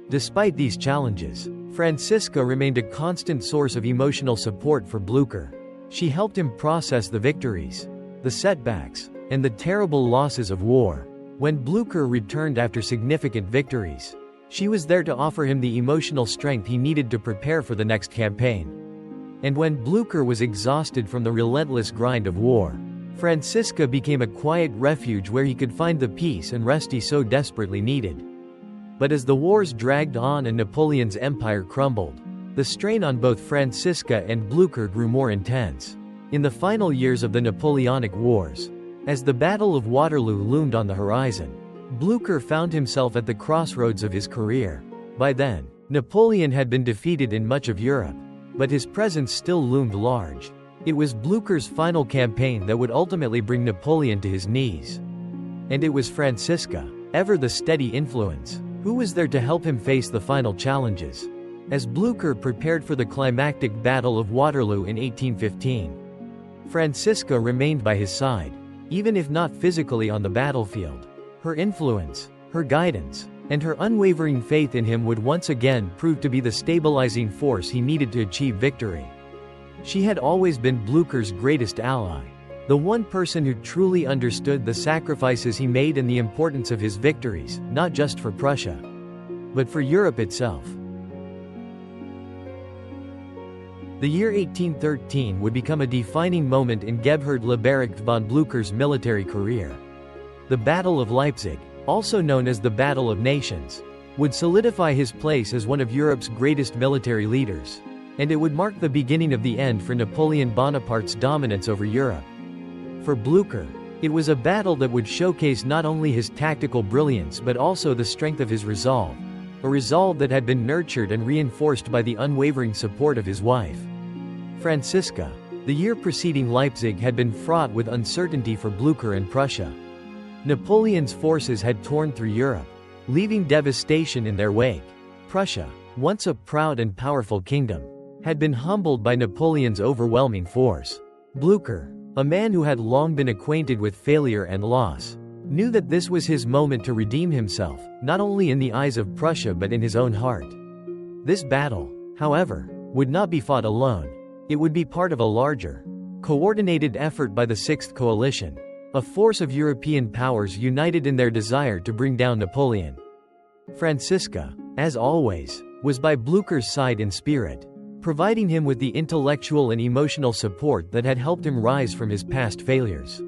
Despite these challenges, Franziska remained a constant source of emotional support for Blücher. She helped him process the victories, the setbacks, and the terrible losses of war. When Blücher returned after significant victories, she was there to offer him the emotional strength he needed to prepare for the next campaign. And when Blücher was exhausted from the relentless grind of war, Franziska became a quiet refuge where he could find the peace and rest he so desperately needed. But as the wars dragged on and Napoleon's empire crumbled, the strain on both Franziska and Blücher grew more intense. In the final years of the Napoleonic Wars, as the Battle of Waterloo loomed on the horizon, Blücher found himself at the crossroads of his career. By then, Napoleon had been defeated in much of Europe, but his presence still loomed large. It was Blücher's final campaign that would ultimately bring Napoleon to his knees. And it was Franziska, ever the steady influence, who was there to help him face the final challenges. As Blücher prepared for the climactic Battle of Waterloo in 1815, Franziska remained by his side, even if not physically on the battlefield. Her influence, her guidance, and her unwavering faith in him would once again prove to be the stabilizing force he needed to achieve victory. She had always been Blücher's greatest ally, the one person who truly understood the sacrifices he made and the importance of his victories, not just for Prussia, but for Europe itself. The year 1813 would become a defining moment in Gebhard Leberecht von Blücher's military career. The Battle of Leipzig, also known as the Battle of Nations, would solidify his place as one of Europe's greatest military leaders, and it would mark the beginning of the end for Napoleon Bonaparte's dominance over Europe. For Blücher, it was a battle that would showcase not only his tactical brilliance but also the strength of his resolve, a resolve that had been nurtured and reinforced by the unwavering support of his wife, Franziska. The year preceding Leipzig had been fraught with uncertainty for Blücher and Prussia. Napoleon's forces had torn through Europe, leaving devastation in their wake. Prussia, once a proud and powerful kingdom, had been humbled by Napoleon's overwhelming force. Blücher, a man who had long been acquainted with failure and loss, knew that this was his moment to redeem himself, not only in the eyes of Prussia but in his own heart. This battle, however, would not be fought alone. It would be part of a larger, coordinated effort by the Sixth Coalition, a force of European powers united in their desire to bring down Napoleon. Franziska, as always, was by Blücher's side in spirit, providing him with the intellectual and emotional support that had helped him rise from his past failures.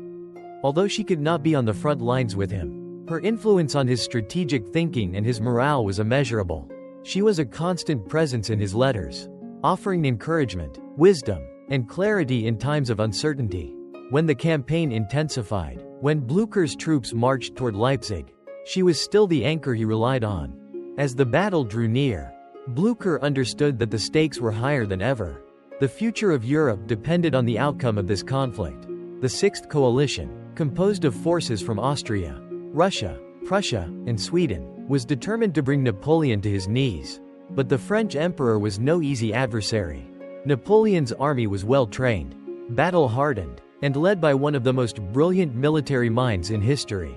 Although she could not be on the front lines with him, her influence on his strategic thinking and his morale was immeasurable. She was a constant presence in his letters, offering encouragement, wisdom, and clarity in times of uncertainty. When the campaign intensified, When Blücher's troops marched toward Leipzig, she was still the anchor he relied on. As the battle drew near, Blücher understood that the stakes were higher than ever. The future of Europe depended on the outcome of this conflict. The Sixth Coalition, composed of forces from Austria, Russia, Prussia, and Sweden, was determined to bring Napoleon to his knees. But the French emperor was no easy adversary. Napoleon's army was well-trained, battle-hardened, and led by one of the most brilliant military minds in history.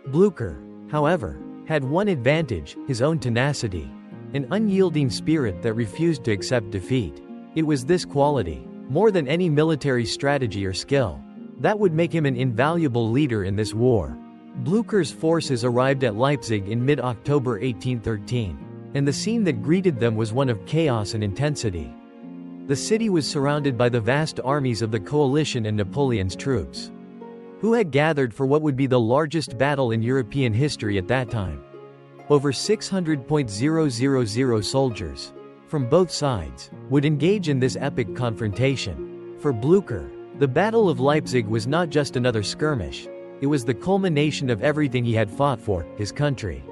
Blücher, however, had one advantage: his own tenacity. An unyielding spirit that refused to accept defeat. It was this quality, more than any military strategy or skill, that would make him an invaluable leader in this war. Blücher's forces arrived at Leipzig in mid-October 1813, and the scene that greeted them was one of chaos and intensity. The city was surrounded by the vast armies of the coalition and Napoleon's troops, who had gathered for what would be the largest battle in European history at that time. Over 600,000 soldiers, from both sides, would engage in this epic confrontation. For Blücher, the Battle of Leipzig was not just another skirmish, it was the culmination of everything he had fought for: his country,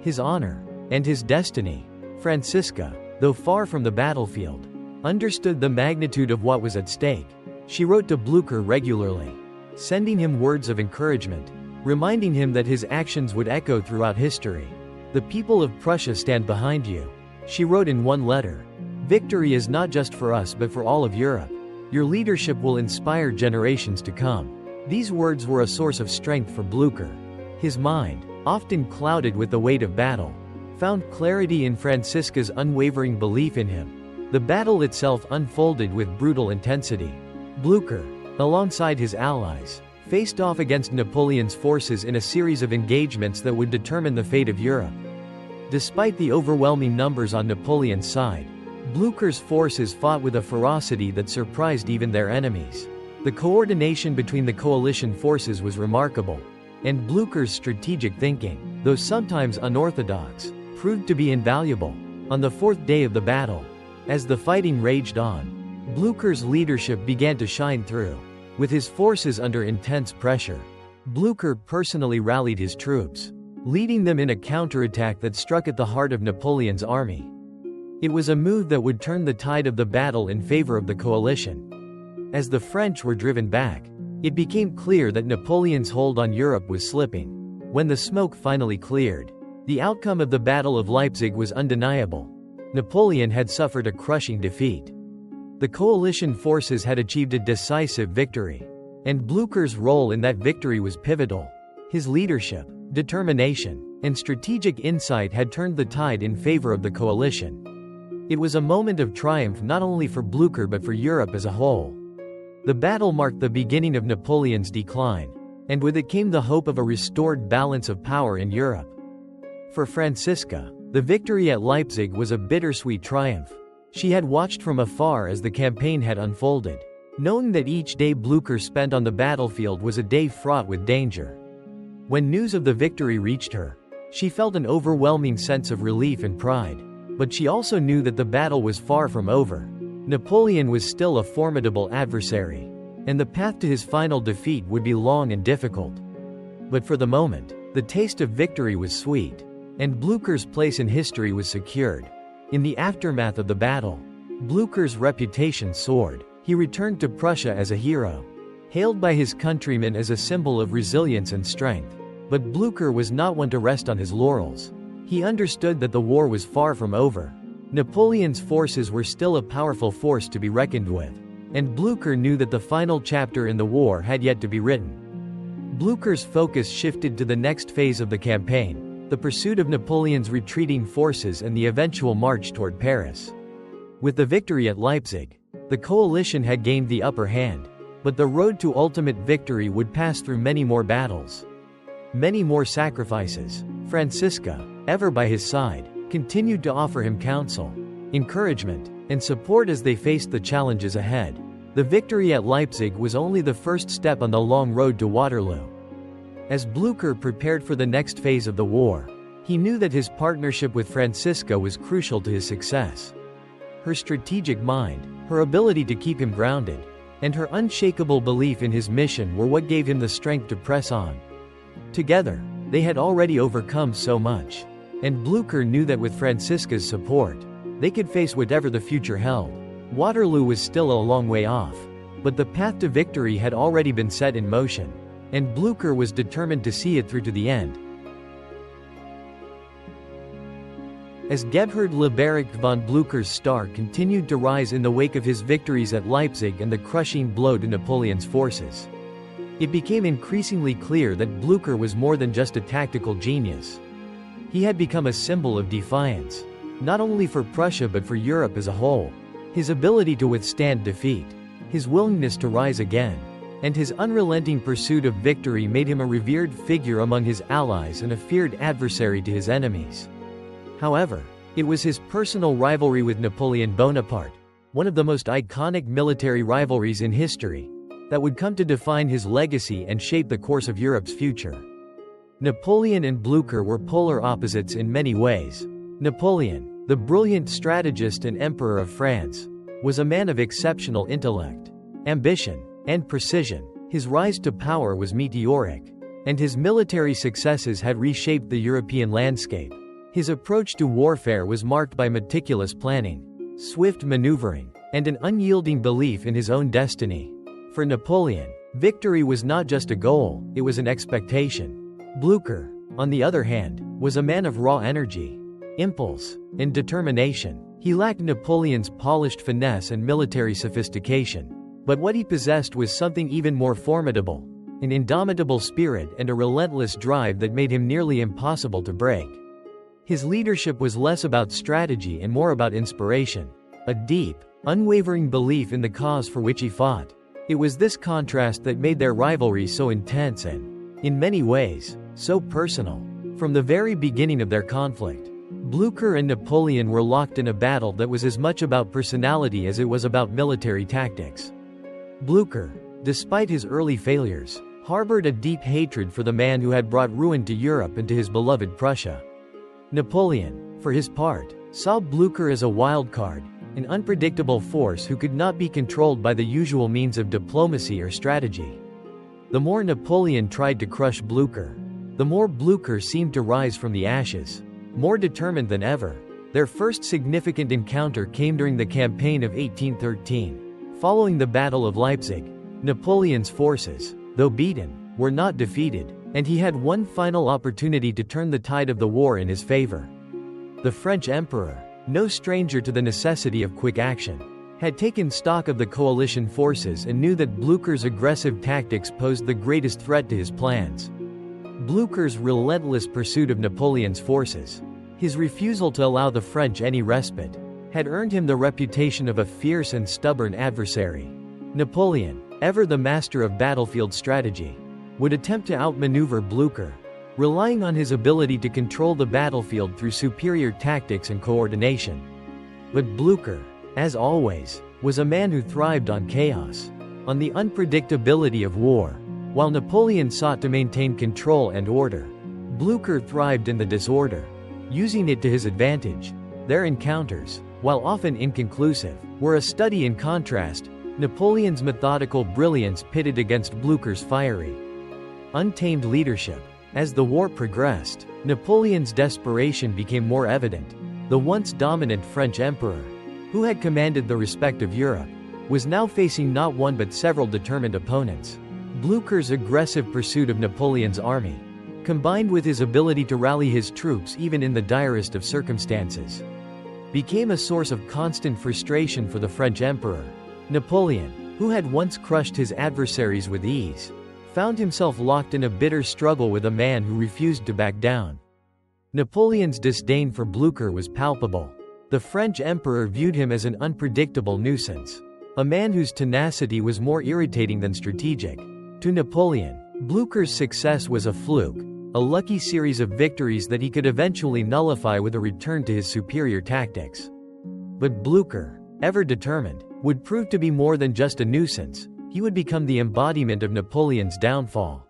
his honor, and his destiny. Franziska, though far from the battlefield, understood the magnitude of what was at stake. She wrote to Blücher regularly, sending him words of encouragement, reminding him that his actions would echo throughout history. "The people of Prussia stand behind you," she wrote in one letter. "Victory is not just for us but for all of Europe. Your leadership will inspire generations to come." These words were a source of strength for Blücher. His mind, often clouded with the weight of battle, found clarity in Franziska's unwavering belief in him. The battle itself unfolded with brutal intensity. Blücher, alongside his allies, faced off against Napoleon's forces in a series of engagements that would determine the fate of Europe. Despite the overwhelming numbers on Napoleon's side, Blücher's forces fought with a ferocity that surprised even their enemies. The coordination between the coalition forces was remarkable, and Blücher's strategic thinking, though sometimes unorthodox, proved to be invaluable. On the fourth day of the battle, as the fighting raged on, Blücher's leadership began to shine through. With his forces under intense pressure, Blücher personally rallied his troops, leading them in a counterattack that struck at the heart of Napoleon's army. It was a move that would turn the tide of the battle in favor of the coalition. As the French were driven back, it became clear that Napoleon's hold on Europe was slipping. When the smoke finally cleared, the outcome of the Battle of Leipzig was undeniable. Napoleon had suffered a crushing defeat. The coalition forces had achieved a decisive victory, and Blücher's role in that victory was pivotal. His leadership, determination, and strategic insight had turned the tide in favor of the coalition. It was a moment of triumph not only for Blücher but for Europe as a whole. The battle marked the beginning of Napoleon's decline, and with it came the hope of a restored balance of power in Europe. For Franziska, the victory at Leipzig was a bittersweet triumph. She had watched from afar as the campaign had unfolded, knowing that each day Blücher spent on the battlefield was a day fraught with danger. When news of the victory reached her, she felt an overwhelming sense of relief and pride. But she also knew that the battle was far from over. Napoleon was still a formidable adversary, and the path to his final defeat would be long and difficult. But for the moment, the taste of victory was sweet, and Blücher's place in history was secured. In the aftermath of the battle, Blücher's reputation soared. He returned to Prussia as a hero, hailed by his countrymen as a symbol of resilience and strength. But Blücher was not one to rest on his laurels. He understood that the war was far from over. Napoleon's forces were still a powerful force to be reckoned with, and Blücher knew that the final chapter in the war had yet to be written. Blücher's focus shifted to the next phase of the campaign, the pursuit of Napoleon's retreating forces and the eventual march toward Paris. With the victory at Leipzig, the coalition had gained the upper hand, but the road to ultimate victory would pass through many more battles, many more sacrifices. Franziska, ever by his side, continued to offer him counsel, encouragement, and support as they faced the challenges ahead. The victory at Leipzig was only the first step on the long road to Waterloo. As Blücher prepared for the next phase of the war, he knew that his partnership with Franziska was crucial to his success. Her strategic mind, her ability to keep him grounded, and her unshakable belief in his mission were what gave him the strength to press on. Together, they had already overcome so much. And Blücher knew that with Franziska's support, they could face whatever the future held. Waterloo was still a long way off, but the path to victory had already been set in motion, and Blücher was determined to see it through to the end. As Gebhard Leberecht von Blücher's star continued to rise in the wake of his victories at Leipzig and the crushing blow to Napoleon's forces, it became increasingly clear that Blücher was more than just a tactical genius. He had become a symbol of defiance, not only for Prussia but for Europe as a whole. His ability to withstand defeat, his willingness to rise again, and his unrelenting pursuit of victory made him a revered figure among his allies and a feared adversary to his enemies. However, it was his personal rivalry with Napoleon Bonaparte, one of the most iconic military rivalries in history, that would come to define his legacy and shape the course of Europe's future. Napoleon and Blücher were polar opposites in many ways. Napoleon, the brilliant strategist and emperor of France, was a man of exceptional intellect, ambition, and precision. His rise to power was meteoric, and his military successes had reshaped the European landscape. His approach to warfare was marked by meticulous planning, swift maneuvering, and an unyielding belief in his own destiny. For Napoleon, victory was not just a goal, it was an expectation. Blücher, on the other hand, was a man of raw energy, impulse, and determination. He lacked Napoleon's polished finesse and military sophistication, but what he possessed was something even more formidable, an indomitable spirit and a relentless drive that made him nearly impossible to break. His leadership was less about strategy and more about inspiration, a deep, unwavering belief in the cause for which he fought. It was this contrast that made their rivalry so intense and, in many ways, so personal. From the very beginning of their conflict, Blücher and Napoleon were locked in a battle that was as much about personality as it was about military tactics. Blücher, despite his early failures, harbored a deep hatred for the man who had brought ruin to Europe and to his beloved Prussia. Napoleon, for his part, saw Blücher as a wild card, an unpredictable force who could not be controlled by the usual means of diplomacy or strategy. The more Napoleon tried to crush Blücher, the more Blücher seemed to rise from the ashes, more determined than ever. Their first significant encounter came during the campaign of 1813. Following the Battle of Leipzig, Napoleon's forces, though beaten, were not defeated, and he had one final opportunity to turn the tide of the war in his favor. The French emperor, no stranger to the necessity of quick action, had taken stock of the coalition forces and knew that Blücher's aggressive tactics posed the greatest threat to his plans. Blücher's relentless pursuit of Napoleon's forces, his refusal to allow the French any respite, had earned him the reputation of a fierce and stubborn adversary. Napoleon, ever the master of battlefield strategy, would attempt to outmaneuver Blücher, relying on his ability to control the battlefield through superior tactics and coordination. But Blücher, as always, was a man who thrived on chaos, on the unpredictability of war. While Napoleon sought to maintain control and order, Blücher thrived in the disorder, using it to his advantage. Their encounters, while often inconclusive, were a study in contrast, Napoleon's methodical brilliance pitted against Blücher's fiery, untamed leadership. As the war progressed, Napoleon's desperation became more evident. The once dominant French emperor, who had commanded the respect of Europe, was now facing not one but several determined opponents. Blücher's aggressive pursuit of Napoleon's army, combined with his ability to rally his troops even in the direst of circumstances, became a source of constant frustration for the French emperor. Napoleon, who had once crushed his adversaries with ease, found himself locked in a bitter struggle with a man who refused to back down. Napoleon's disdain for Blücher was palpable. The French emperor viewed him as an unpredictable nuisance, a man whose tenacity was more irritating than strategic. To Napoleon, Blücher's success was a fluke, a lucky series of victories that he could eventually nullify with a return to his superior tactics. But Blücher, ever determined, would prove to be more than just a nuisance. He would become the embodiment of Napoleon's downfall.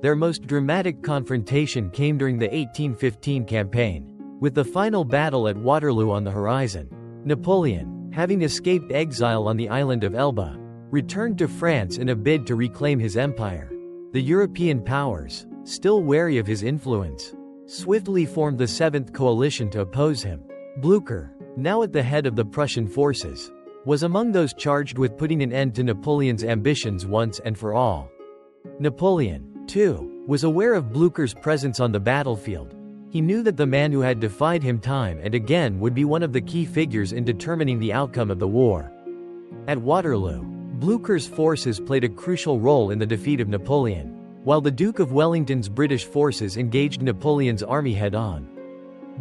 Their most dramatic confrontation came during the 1815 campaign, with the final battle at Waterloo on the horizon. Napoleon, having escaped exile on the island of Elba, returned to France in a bid to reclaim his empire. The European powers, still wary of his influence, swiftly formed the Seventh Coalition to oppose him. Blücher, now at the head of the Prussian forces, was among those charged with putting an end to Napoleon's ambitions once and for all. Napoleon, too, was aware of Blücher's presence on the battlefield. He knew that the man who had defied him time and again would be one of the key figures in determining the outcome of the war. At Waterloo, Blücher's forces played a crucial role in the defeat of Napoleon, while the Duke of Wellington's British forces engaged Napoleon's army head-on.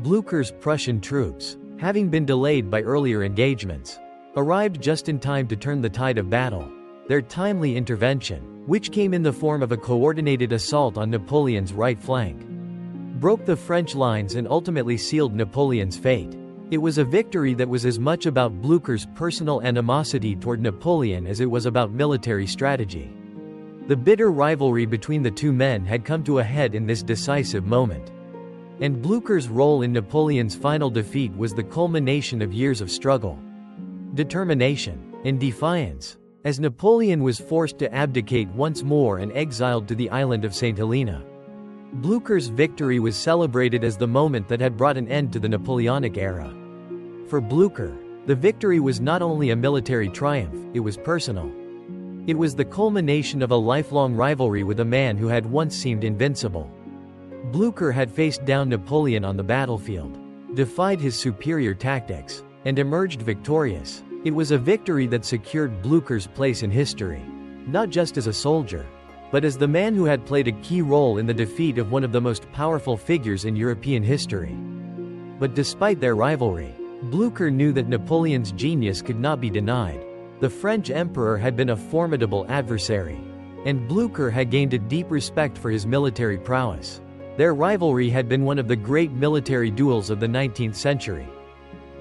Blücher's Prussian troops, having been delayed by earlier engagements, arrived just in time to turn the tide of battle. Their timely intervention, which came in the form of a coordinated assault on Napoleon's right flank, broke the French lines and ultimately sealed Napoleon's fate. It was a victory that was as much about Blücher's personal animosity toward Napoleon as it was about military strategy. The bitter rivalry between the two men had come to a head in this decisive moment. And Blücher's role in Napoleon's final defeat was the culmination of years of struggle, determination, and defiance, as Napoleon was forced to abdicate once more and exiled to the island of St. Helena. Blücher's victory was celebrated as the moment that had brought an end to the Napoleonic era. For Blücher, the victory was not only a military triumph, it was personal. It was the culmination of a lifelong rivalry with a man who had once seemed invincible. Blücher had faced down Napoleon on the battlefield, defied his superior tactics, and emerged victorious. It was a victory that secured Blücher's place in history, not just as a soldier, but as the man who had played a key role in the defeat of one of the most powerful figures in European history. But despite their rivalry, Blücher knew that Napoleon's genius could not be denied. The French emperor had been a formidable adversary, and Blücher had gained a deep respect for his military prowess. Their rivalry had been one of the great military duels of the 19th century.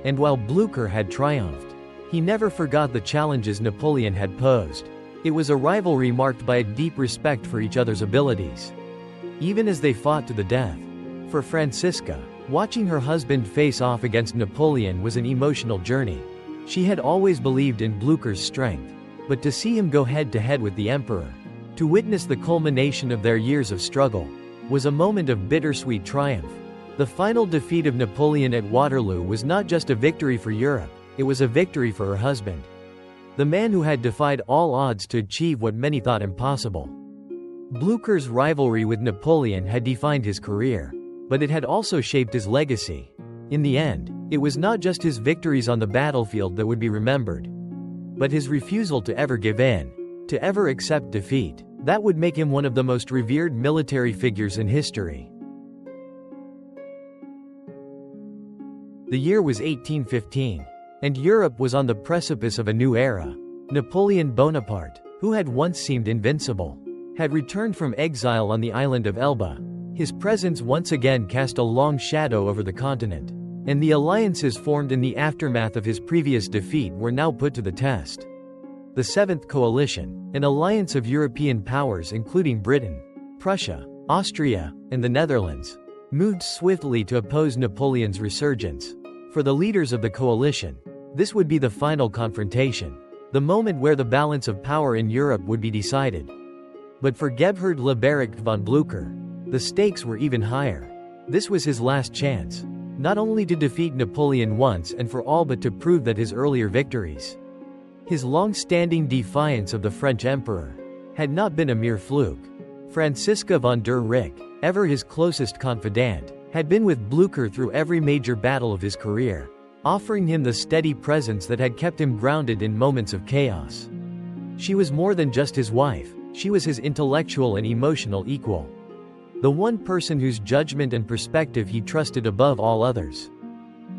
And while Blücher had triumphed, he never forgot the challenges Napoleon had posed. It was a rivalry marked by a deep respect for each other's abilities, even as they fought to the death. For Franziska, watching her husband face off against Napoleon was an emotional journey. She had always believed in Blücher's strength, but to see him go head-to-head with the emperor, to witness the culmination of their years of struggle, was a moment of bittersweet triumph. The final defeat of Napoleon at Waterloo was not just a victory for Europe, it was a victory for her husband. The man who had defied all odds to achieve what many thought impossible. Blücher's rivalry with Napoleon had defined his career, but it had also shaped his legacy. In the end, it was not just his victories on the battlefield that would be remembered, but his refusal to ever give in, to ever accept defeat. That would make him one of the most revered military figures in history. The year was 1815, and Europe was on the precipice of a new era. Napoleon Bonaparte, who had once seemed invincible, had returned from exile on the island of Elba. His presence once again cast a long shadow over the continent, and the alliances formed in the aftermath of his previous defeat were now put to the test. The Seventh Coalition, an alliance of European powers including Britain, Prussia, Austria, and the Netherlands, moved swiftly to oppose Napoleon's resurgence. For the leaders of the coalition, this would be the final confrontation, the moment where the balance of power in Europe would be decided. But for Gebhard Leberecht von Blücher, the stakes were even higher. This was his last chance, not only to defeat Napoleon once and for all but to prove that his earlier victories, his long-standing defiance of the French emperor, had not been a mere fluke. Franziska von der Recke, ever his closest confidant, had been with Blücher through every major battle of his career, offering him the steady presence that had kept him grounded in moments of chaos. She was more than just his wife, she was his intellectual and emotional equal. The one person whose judgment and perspective he trusted above all others.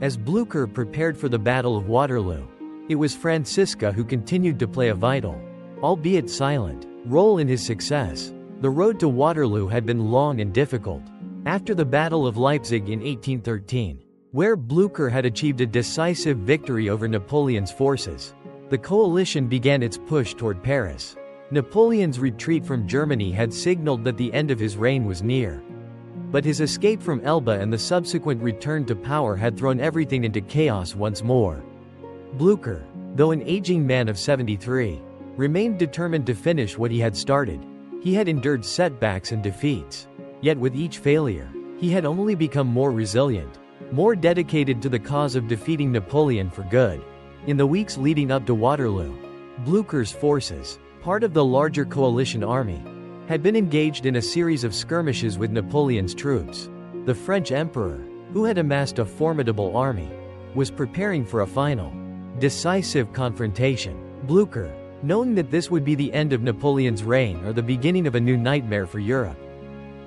As Blücher prepared for the Battle of Waterloo, it was Franziska who continued to play a vital, albeit silent, role in his success. The road to Waterloo had been long and difficult. After the Battle of Leipzig in 1813, where Blücher had achieved a decisive victory over Napoleon's forces, the coalition began its push toward Paris. Napoleon's retreat from Germany had signaled that the end of his reign was near. But his escape from Elba and the subsequent return to power had thrown everything into chaos once more. Blücher, though an aging man of 73, remained determined to finish what he had started. He had endured setbacks and defeats. Yet with each failure, he had only become more resilient, more dedicated to the cause of defeating Napoleon for good. In the weeks leading up to Waterloo, Blücher's forces, part of the larger coalition army, had been engaged in a series of skirmishes with Napoleon's troops. The French emperor, who had amassed a formidable army, was preparing for a final, decisive confrontation. Blücher, knowing that this would be the end of Napoleon's reign or the beginning of a new nightmare for Europe,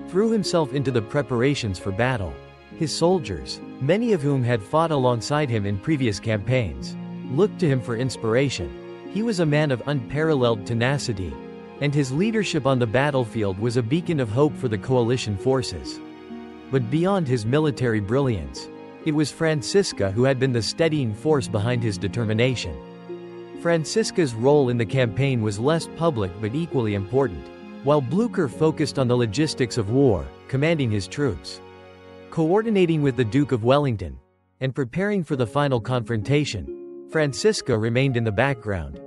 threw himself into the preparations for battle. His soldiers, many of whom had fought alongside him in previous campaigns, looked to him for inspiration. He was a man of unparalleled tenacity, and his leadership on the battlefield was a beacon of hope for the coalition forces. But beyond his military brilliance, it was Franziska who had been the steadying force behind his determination. Franziska's role in the campaign was less public but equally important. While Blücher focused on the logistics of war, commanding his troops, coordinating with the Duke of Wellington, and preparing for the final confrontation, Franziska remained in the background,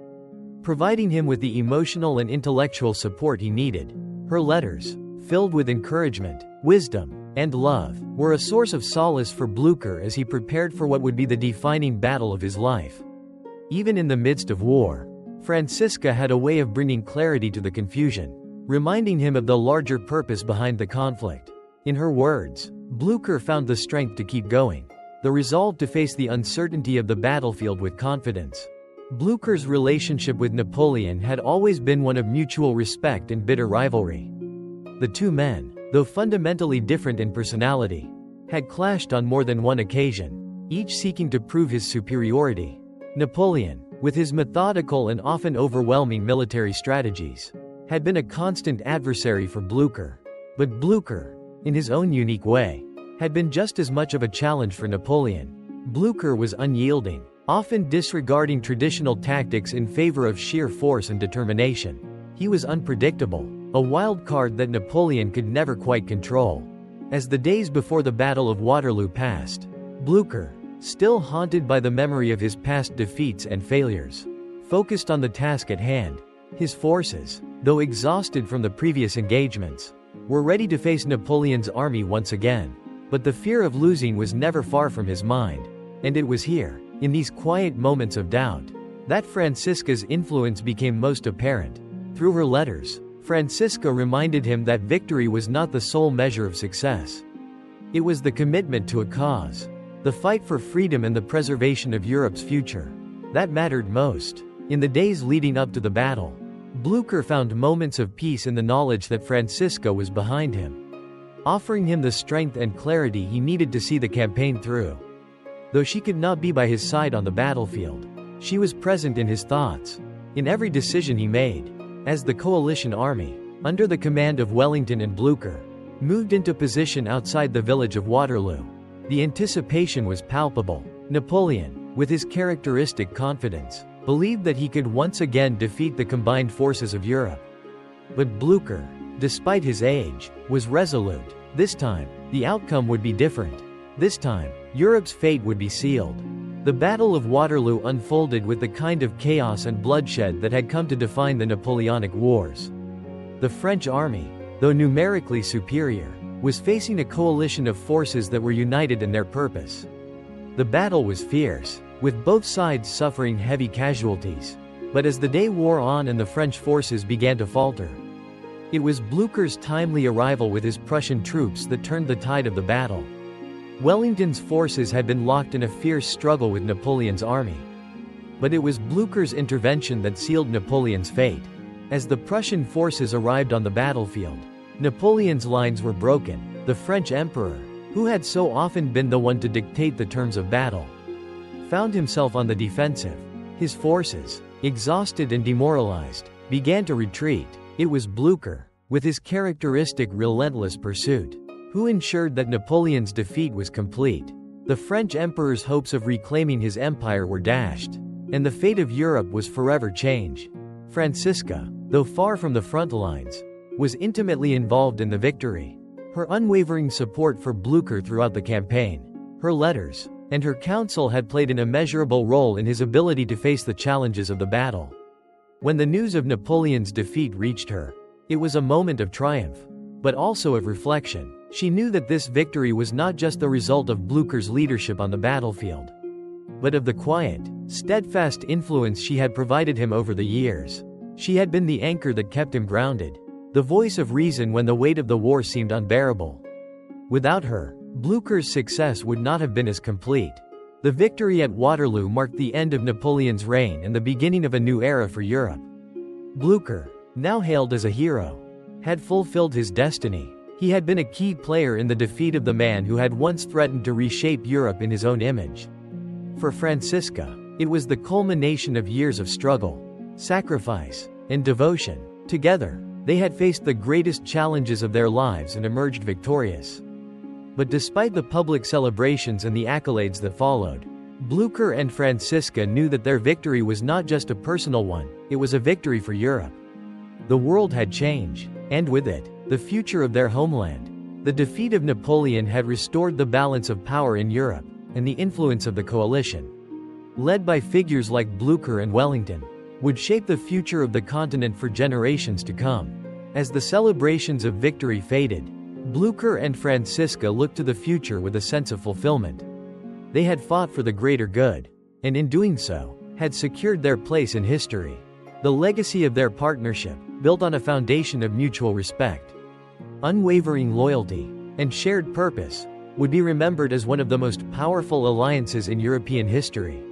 providing him with the emotional and intellectual support he needed. Her letters, filled with encouragement, wisdom, and love, were a source of solace for Blücher as he prepared for what would be the defining battle of his life. Even in the midst of war, Franziska had a way of bringing clarity to the confusion, reminding him of the larger purpose behind the conflict. In her words, Blücher found the strength to keep going, the resolve to face the uncertainty of the battlefield with confidence. Blücher's relationship with Napoleon had always been one of mutual respect and bitter rivalry. The two men, though fundamentally different in personality, had clashed on more than one occasion, each seeking to prove his superiority. Napoleon, with his methodical and often overwhelming military strategies, had been a constant adversary for Blücher. But Blücher, in his own unique way, had been just as much of a challenge for Napoleon. Blücher was unyielding, often disregarding traditional tactics in favor of sheer force and determination. He was unpredictable, a wild card that Napoleon could never quite control. As the days before the Battle of Waterloo passed, Blücher, still haunted by the memory of his past defeats and failures, focused on the task at hand. His forces, though exhausted from the previous engagements, were ready to face Napoleon's army once again. But the fear of losing was never far from his mind. And it was here, in these quiet moments of doubt, that Franziska's influence became most apparent. Through her letters, Franziska reminded him that victory was not the sole measure of success. It was the commitment to a cause, the fight for freedom and the preservation of Europe's future, that mattered most. In the days leading up to the battle, Blücher found moments of peace in the knowledge that Franziska was behind him, offering him the strength and clarity he needed to see the campaign through. Though she could not be by his side on the battlefield, she was present in his thoughts, in every decision he made. As the coalition army, under the command of Wellington and Blücher, moved into position outside the village of Waterloo, the anticipation was palpable. Napoleon, with his characteristic confidence, believed that he could once again defeat the combined forces of Europe. But Blücher, despite his age, was resolute. This time, the outcome would be different. This time, Europe's fate would be sealed. The Battle of Waterloo unfolded with the kind of chaos and bloodshed that had come to define the Napoleonic Wars. The French army, though numerically superior, was facing a coalition of forces that were united in their purpose. The battle was fierce, with both sides suffering heavy casualties. But as the day wore on and the French forces began to falter, it was Blücher's timely arrival with his Prussian troops that turned the tide of the battle. Wellington's forces had been locked in a fierce struggle with Napoleon's army. But it was Blücher's intervention that sealed Napoleon's fate. As the Prussian forces arrived on the battlefield, Napoleon's lines were broken. The French emperor, who had so often been the one to dictate the terms of battle, found himself on the defensive. His forces, exhausted and demoralized, began to retreat. It was Blücher, with his characteristic relentless pursuit, who ensured that Napoleon's defeat was complete. The French emperor's hopes of reclaiming his empire were dashed, and the fate of Europe was forever changed. Franziska, though far from the front lines, was intimately involved in the victory. Her unwavering support for Blücher throughout the campaign, her letters, and her counsel had played an immeasurable role in his ability to face the challenges of the battle. When the news of Napoleon's defeat reached her, it was a moment of triumph, but also of reflection. She knew that this victory was not just the result of Blücher's leadership on the battlefield, but of the quiet, steadfast influence she had provided him over the years. She had been the anchor that kept him grounded, the voice of reason when the weight of the war seemed unbearable. Without her, Blücher's success would not have been as complete. The victory at Waterloo marked the end of Napoleon's reign and the beginning of a new era for Europe. Blücher, now hailed as a hero, had fulfilled his destiny. He had been a key player in the defeat of the man who had once threatened to reshape Europe in his own image. For Franziska, it was the culmination of years of struggle, sacrifice, and devotion. Together, they had faced the greatest challenges of their lives and emerged victorious. But despite the public celebrations and the accolades that followed, Blücher and Franziska knew that their victory was not just a personal one, it was a victory for Europe. The world had changed, and with it, the future of their homeland. The defeat of Napoleon had restored the balance of power in Europe, and the influence of the coalition, led by figures like Blücher and Wellington, would shape the future of the continent for generations to come. As the celebrations of victory faded, Blücher and Franziska looked to the future with a sense of fulfillment. They had fought for the greater good, and in doing so, had secured their place in history. The legacy of their partnership, built on a foundation of mutual respect, unwavering loyalty, and shared purpose, would be remembered as one of the most powerful alliances in European history.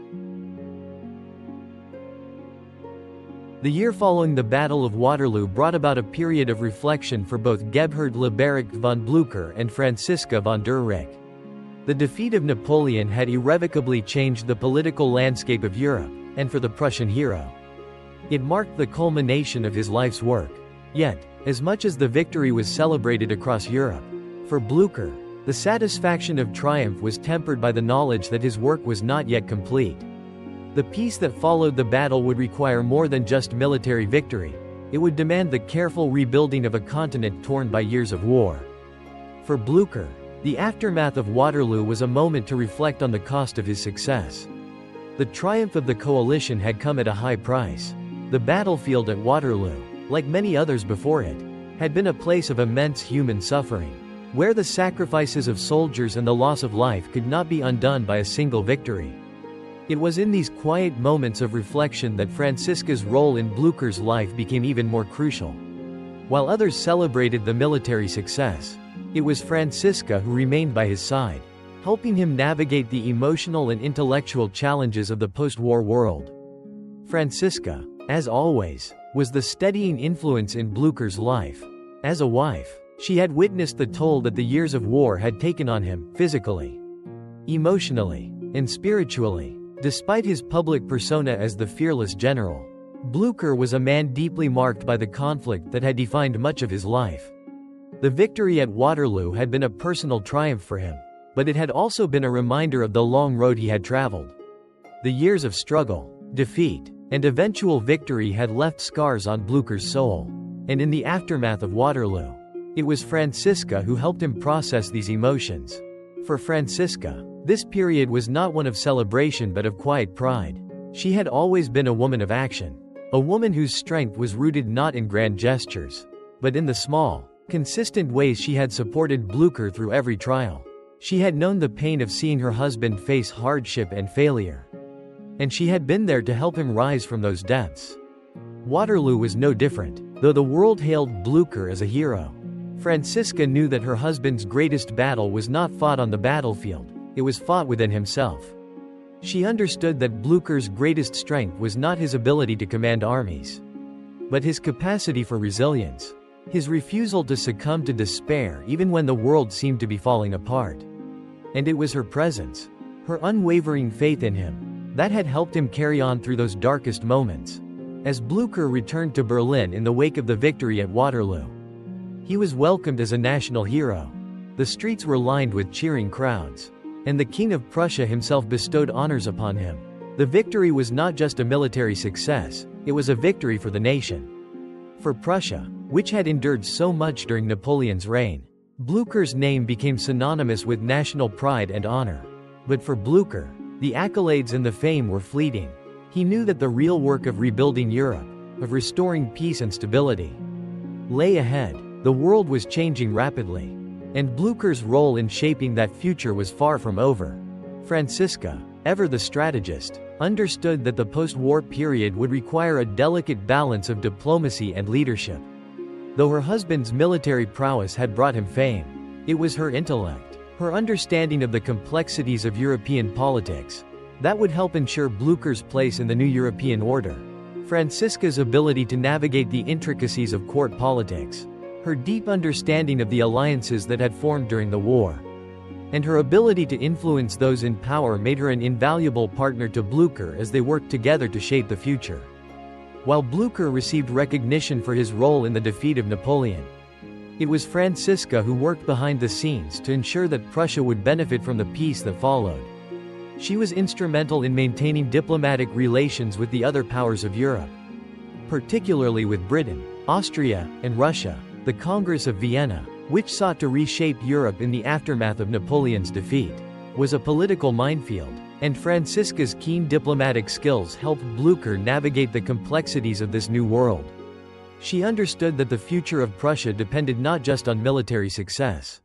The year following the Battle of Waterloo brought about a period of reflection for both Gebhard Leberecht von Blücher and Franziska von der Recke. The defeat of Napoleon had irrevocably changed the political landscape of Europe, and for the Prussian hero, it marked the culmination of his life's work. Yet, as much as the victory was celebrated across Europe, for Blücher, the satisfaction of triumph was tempered by the knowledge that his work was not yet complete. The peace that followed the battle would require more than just military victory. It would demand the careful rebuilding of a continent torn by years of war. For Blücher, the aftermath of Waterloo was a moment to reflect on the cost of his success. The triumph of the coalition had come at a high price. The battlefield at Waterloo, like many others before it, had been a place of immense human suffering, where the sacrifices of soldiers and the loss of life could not be undone by a single victory. It was in these quiet moments of reflection that Franziska's role in Blücher's life became even more crucial. While others celebrated the military success, it was Franziska who remained by his side, helping him navigate the emotional and intellectual challenges of the post-war world. Franziska, as always, was the steadying influence in Blücher's life. As a wife, she had witnessed the toll that the years of war had taken on him, physically, emotionally, and spiritually. Despite his public persona as the fearless general, Blücher was a man deeply marked by the conflict that had defined much of his life. The victory at Waterloo had been a personal triumph for him, but it had also been a reminder of the long road he had traveled. The years of struggle, defeat, and eventual victory had left scars on Blücher's soul, and in the aftermath of Waterloo, it was Franziska who helped him process these emotions. For Franziska, this period was not one of celebration but of quiet pride. She had always been a woman of action, a woman whose strength was rooted not in grand gestures, but in the small, consistent ways she had supported Blücher through every trial. She had known the pain of seeing her husband face hardship and failure, and she had been there to help him rise from those depths. Waterloo was no different, though the world hailed Blücher as a hero. Franziska knew that her husband's greatest battle was not fought on the battlefield, it was fought within himself. She understood that Blücher's greatest strength was not his ability to command armies, but his capacity for resilience, his refusal to succumb to despair even when the world seemed to be falling apart. And it was her presence, her unwavering faith in him, that had helped him carry on through those darkest moments. As Blücher returned to Berlin in the wake of the victory at Waterloo, he was welcomed as a national hero. The streets were lined with cheering crowds, and the King of Prussia himself bestowed honors upon him. The victory was not just a military success, it was a victory for the nation. For Prussia, which had endured so much during Napoleon's reign, Blücher's name became synonymous with national pride and honor. But for Blücher, the accolades and the fame were fleeting. He knew that the real work of rebuilding Europe, of restoring peace and stability. Lay ahead, the world was changing rapidly, and Blücher's role in shaping that future was far from over. Franziska, ever the strategist, understood that the post-war period would require a delicate balance of diplomacy and leadership. Though her husband's military prowess had brought him fame, it was her intellect, her understanding of the complexities of European politics, that would help ensure Blücher's place in the new European order. Franziska's ability to navigate the intricacies of court politics, her deep understanding of the alliances that had formed during the war, and her ability to influence those in power made her an invaluable partner to Blücher as they worked together to shape the future. While Blücher received recognition for his role in the defeat of Napoleon, it was Franziska who worked behind the scenes to ensure that Prussia would benefit from the peace that followed. She was instrumental in maintaining diplomatic relations with the other powers of Europe, particularly with Britain, Austria, and Russia. The Congress of Vienna, which sought to reshape Europe in the aftermath of Napoleon's defeat, was a political minefield, and Franziska's keen diplomatic skills helped Blücher navigate the complexities of this new world. She understood that the future of Prussia depended not just on military success,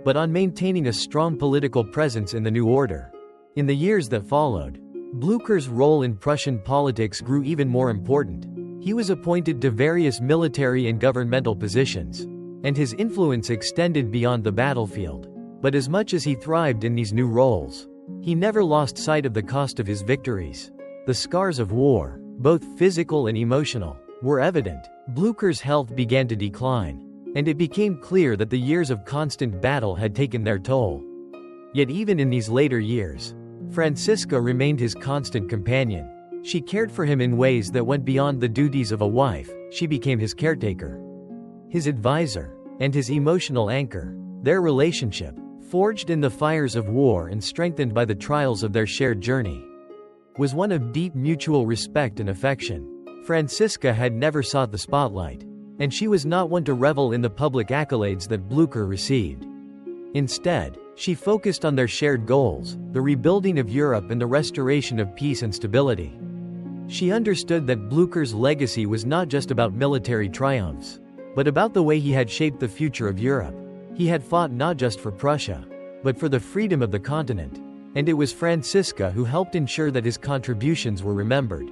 but on maintaining a strong political presence in the new order. In the years that followed, Blücher's role in Prussian politics grew even more important. He was appointed to various military and governmental positions, and his influence extended beyond the battlefield. But as much as he thrived in these new roles, he never lost sight of the cost of his victories. The scars of war, both physical and emotional, were evident. Blücher's health began to decline, and it became clear that the years of constant battle had taken their toll. Yet even in these later years, Franziska remained his constant companion. She cared for him in ways that went beyond the duties of a wife. She became his caretaker, his advisor, and his emotional anchor. Their relationship, forged in the fires of war and strengthened by the trials of their shared journey, was one of deep mutual respect and affection. Franziska had never sought the spotlight, and she was not one to revel in the public accolades that Blücher received. Instead, she focused on their shared goals, the rebuilding of Europe and the restoration of peace and stability. She understood that Blücher's legacy was not just about military triumphs, but about the way he had shaped the future of Europe. He had fought not just for Prussia, but for the freedom of the continent, and it was Franziska who helped ensure that his contributions were remembered.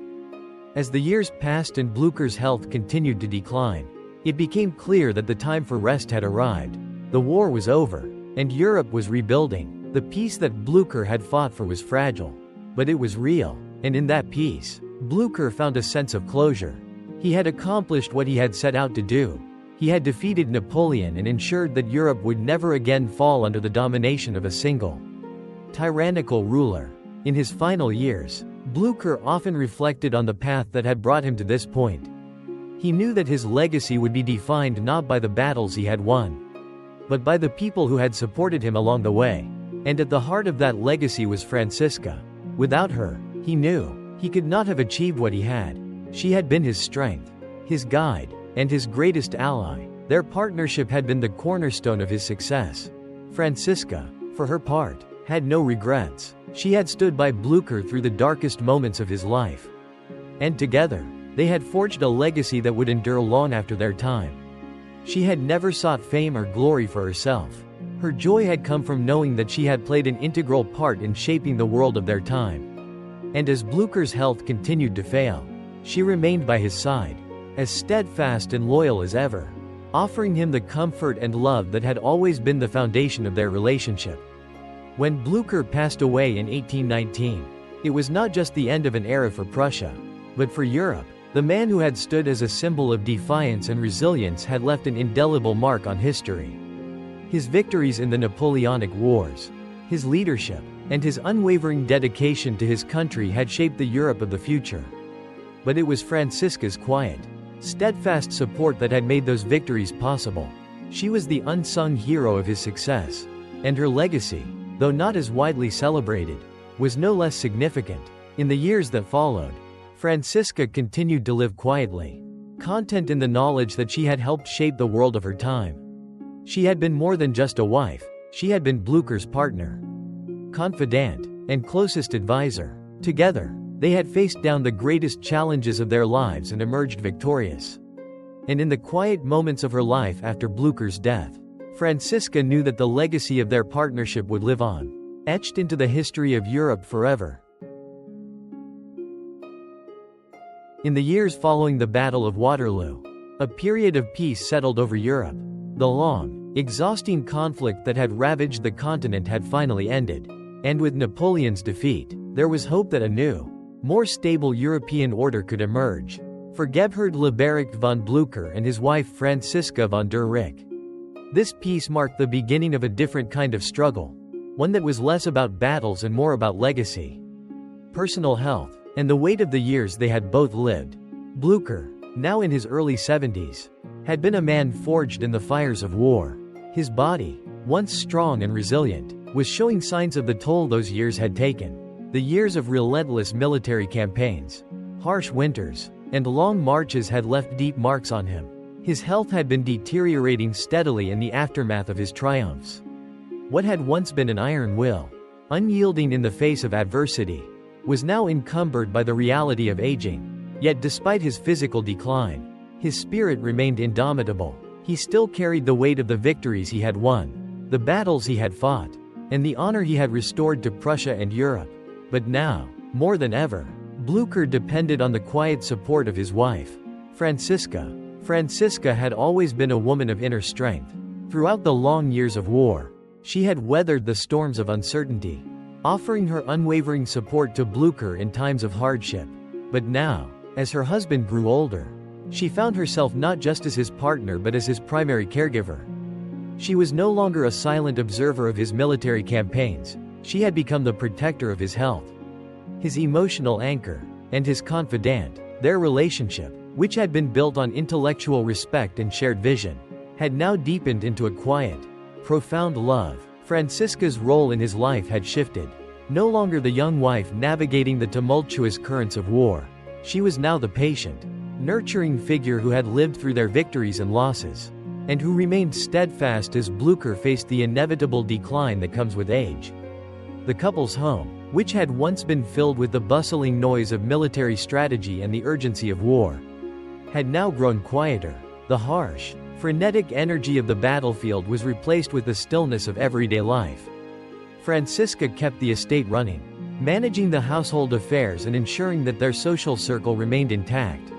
As the years passed and Blücher's health continued to decline, it became clear that the time for rest had arrived. The war was over, and Europe was rebuilding. The peace that Blücher had fought for was fragile, but it was real, and in that peace, Blücher found a sense of closure. He had accomplished what he had set out to do. He had defeated Napoleon and ensured that Europe would never again fall under the domination of a single, tyrannical ruler. In his final years, Blücher often reflected on the path that had brought him to this point. He knew that his legacy would be defined not by the battles he had won, but by the people who had supported him along the way. And at the heart of that legacy was Franziska. Without her, he knew, he could not have achieved what he had. She had been his strength, his guide, and his greatest ally. Their partnership had been the cornerstone of his success. Franziska, for her part, had no regrets. She had stood by Blücher through the darkest moments of his life. And together, they had forged a legacy that would endure long after their time. She had never sought fame or glory for herself. Her joy had come from knowing that she had played an integral part in shaping the world of their time. And as Blücher's health continued to fail, she remained by his side, as steadfast and loyal as ever, offering him the comfort and love that had always been the foundation of their relationship. When Blücher passed away in 1819, it was not just the end of an era for Prussia, but for Europe. The man who had stood as a symbol of defiance and resilience had left an indelible mark on history. His victories in the Napoleonic Wars, his leadership, and his unwavering dedication to his country had shaped the Europe of the future. But it was Franziska's quiet, steadfast support that had made those victories possible. She was the unsung hero of his success, and her legacy, though not as widely celebrated, was no less significant. In the years that followed, Franziska continued to live quietly, content in the knowledge that she had helped shape the world of her time. She had been more than just a wife, she had been Blücher's partner, confidant, and closest advisor. Together, They had faced down the greatest challenges of their lives and emerged victorious. And in the quiet moments of her life after Blücher's death, Franziska knew that the legacy of their partnership would live on, etched into the history of Europe forever. In the years following the Battle of Waterloo, a period of peace settled over Europe. The long, exhausting conflict that had ravaged the continent had finally ended, and with Napoleon's defeat, there was hope that a new, more stable European order could emerge. For Gebhard Leberecht von Blücher and his wife Franziska von der Recke. This peace marked the beginning of a different kind of struggle, one that was less about battles and more about legacy, personal health, and the weight of the years they had both lived. Blücher, now in his early 70s, had been a man forged in the fires of war. His body, once strong and resilient, was showing signs of the toll those years had taken. The years of relentless military campaigns, harsh winters, and long marches had left deep marks on him. His health had been deteriorating steadily in the aftermath of his triumphs. What had once been an iron will, unyielding in the face of adversity, was now encumbered by the reality of aging. Yet despite his physical decline, his spirit remained indomitable. He still carried the weight of the victories he had won, the battles he had fought, and the honor he had restored to Prussia and Europe. But now, more than ever, Blücher depended on the quiet support of his wife, Franziska. Franziska had always been a woman of inner strength. Throughout the long years of war, she had weathered the storms of uncertainty, offering her unwavering support to Blücher in times of hardship. But now, as her husband grew older, she found herself not just as his partner but as his primary caregiver. She was no longer a silent observer of his military campaigns. She had become the protector of his health, his emotional anchor, and his confidant. Their relationship, which had been built on intellectual respect and shared vision, had now deepened into a quiet, profound love. Franziska's role in his life had shifted. No longer the young wife navigating the tumultuous currents of war, she was now the patient, nurturing figure who had lived through their victories and losses, and who remained steadfast as Blücher faced the inevitable decline that comes with age. The couple's home, which had once been filled with the bustling noise of military strategy and the urgency of war, had now grown quieter. The harsh, frenetic energy of the battlefield was replaced with the stillness of everyday life. Franziska kept the estate running, managing the household affairs and ensuring that their social circle remained intact.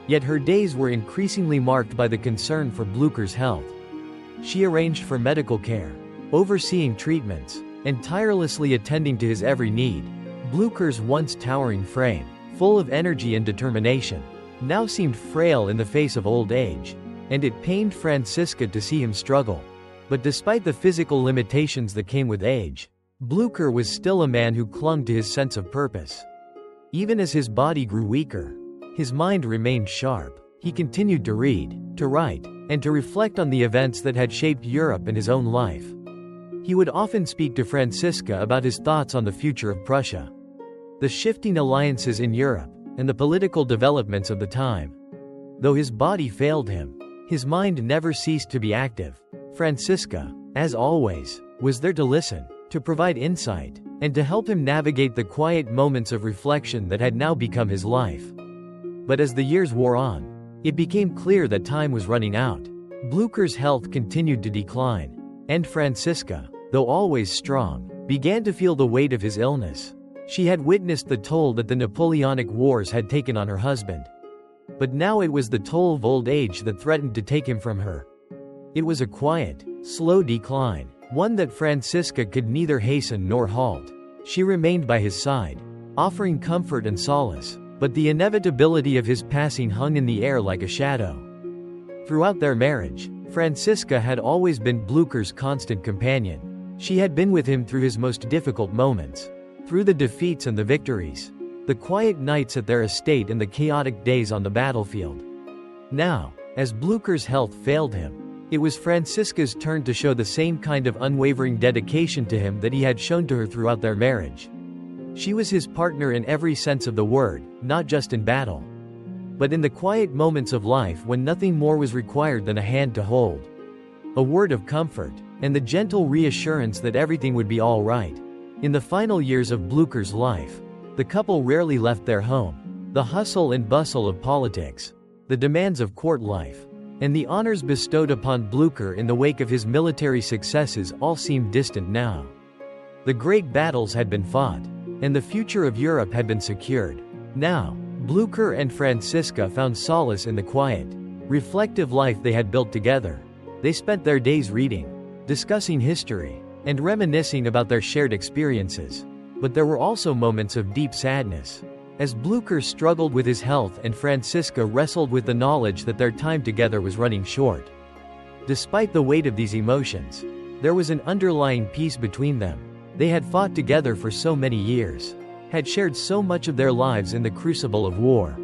Yet her days were increasingly marked by the concern for Blücher's health. She arranged for medical care, overseeing treatments, and tirelessly attending to his every need. Blücher's once towering frame, full of energy and determination, now seemed frail in the face of old age, and it pained Franziska to see him struggle. But despite the physical limitations that came with age, Blücher was still a man who clung to his sense of purpose. Even as his body grew weaker, his mind remained sharp. He continued to read, to write, and to reflect on the events that had shaped Europe and his own life. He would often speak to Franziska about his thoughts on the future of Prussia, the shifting alliances in Europe, and the political developments of the time. Though his body failed him, his mind never ceased to be active. Franziska, as always, was there to listen, to provide insight, and to help him navigate the quiet moments of reflection that had now become his life. But as the years wore on, it became clear that time was running out. Blücher's health continued to decline, and Franziska, though always strong, began to feel the weight of his illness. She had witnessed the toll that the Napoleonic Wars had taken on her husband. But now it was the toll of old age that threatened to take him from her. It was a quiet, slow decline, one that Franziska could neither hasten nor halt. She remained by his side, offering comfort and solace, but the inevitability of his passing hung in the air like a shadow. Throughout their marriage, Franziska had always been Blücher's constant companion. She had been with him through his most difficult moments, through the defeats and the victories, the quiet nights at their estate and the chaotic days on the battlefield. Now, as Blücher's health failed him, it was Franziska's turn to show the same kind of unwavering dedication to him that he had shown to her throughout their marriage. She was his partner in every sense of the word, not just in battle, but in the quiet moments of life when nothing more was required than a hand to hold, a word of comfort, and the gentle reassurance that everything would be all right. In the final years of Blücher's life, The couple rarely left their home. The hustle and bustle of politics, the demands of court life, and the honors bestowed upon Blücher in the wake of his military successes all seemed distant now. The great battles had been fought, and the future of Europe had been secured. Now, Blücher and Franziska found solace in the quiet, reflective life they had built together. They spent their days reading, discussing history, and reminiscing about their shared experiences. But there were also moments of deep sadness, as Blücher struggled with his health and Franziska wrestled with the knowledge that their time together was running short. Despite the weight of these emotions, there was an underlying peace between them. They had fought together for so many years, had shared so much of their lives in the crucible of war,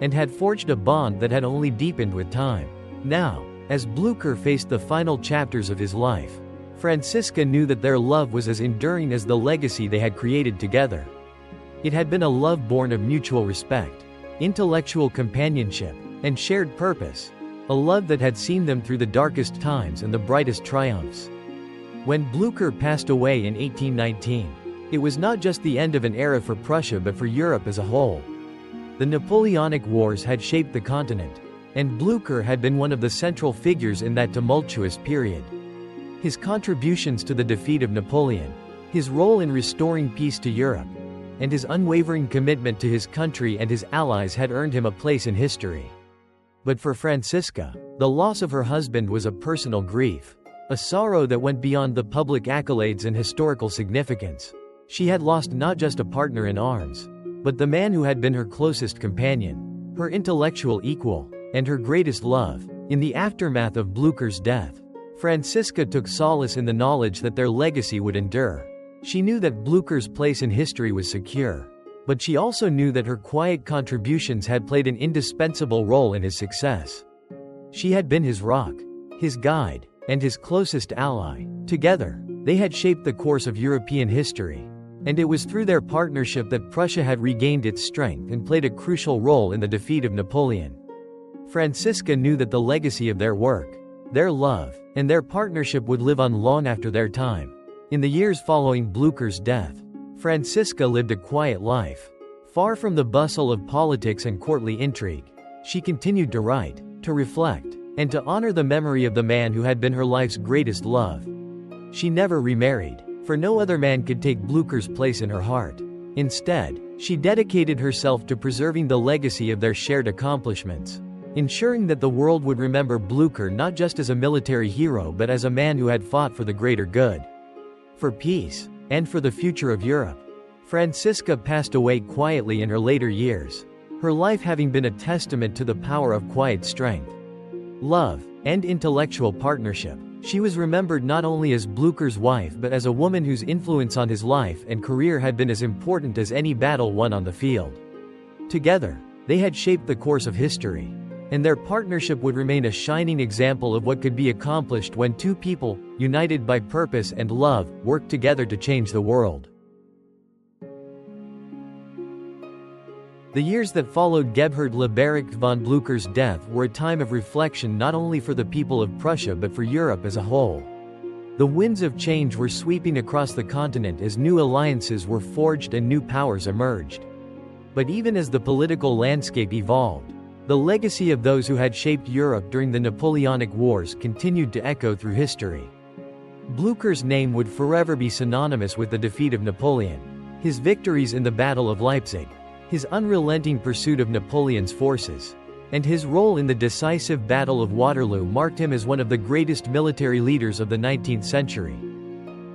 and had forged a bond that had only deepened with time. Now, as Blücher faced the final chapters of his life, Franziska knew that their love was as enduring as the legacy they had created together. It had been a love born of mutual respect, intellectual companionship, and shared purpose, a love that had seen them through the darkest times and the brightest triumphs. When Blücher passed away in 1819, it was not just the end of an era for Prussia but for Europe as a whole. The Napoleonic Wars had shaped the continent, and Blücher had been one of the central figures in that tumultuous period. His contributions to the defeat of Napoleon, his role in restoring peace to Europe, and his unwavering commitment to his country and his allies had earned him a place in history. But for Franziska, the loss of her husband was a personal grief, a sorrow that went beyond the public accolades and historical significance. She had lost not just a partner in arms, but the man who had been her closest companion, her intellectual equal, and her greatest love. In the aftermath of Blücher's death, Franziska took solace in the knowledge that their legacy would endure. She knew that Blücher's place in history was secure, but she also knew that her quiet contributions had played an indispensable role in his success. She had been his rock, his guide, and his closest ally. Together, they had shaped the course of European history, and it was through their partnership that Prussia had regained its strength and played a crucial role in the defeat of Napoleon. Franziska knew that the legacy of their work, their love, and their partnership would live on long after their time. In the years following Blücher's death, Franziska lived a quiet life. Far from the bustle of politics and courtly intrigue, she continued to write, to reflect, and to honor the memory of the man who had been her life's greatest love. She never remarried, for no other man could take Blücher's place in her heart. Instead, she dedicated herself to preserving the legacy of their shared accomplishments, ensuring that the world would remember Blücher not just as a military hero but as a man who had fought for the greater good, for peace, and for the future of Europe. Franziska passed away quietly in her later years, her life having been a testament to the power of quiet strength, love, and intellectual partnership. She was remembered not only as Blücher's wife but as a woman whose influence on his life and career had been as important as any battle won on the field. Together, they had shaped the course of history, and their partnership would remain a shining example of what could be accomplished when two people, united by purpose and love, worked together to change the world. The years that followed Gebhard Leberecht von Blücher's death were a time of reflection not only for the people of Prussia but for Europe as a whole. The winds of change were sweeping across the continent as new alliances were forged and new powers emerged. But even as the political landscape evolved, the legacy of those who had shaped Europe during the Napoleonic Wars continued to echo through history. Blücher's name would forever be synonymous with the defeat of Napoleon, his victories in the Battle of Leipzig, his unrelenting pursuit of Napoleon's forces, and his role in the decisive Battle of Waterloo marked him as one of the greatest military leaders of the 19th century.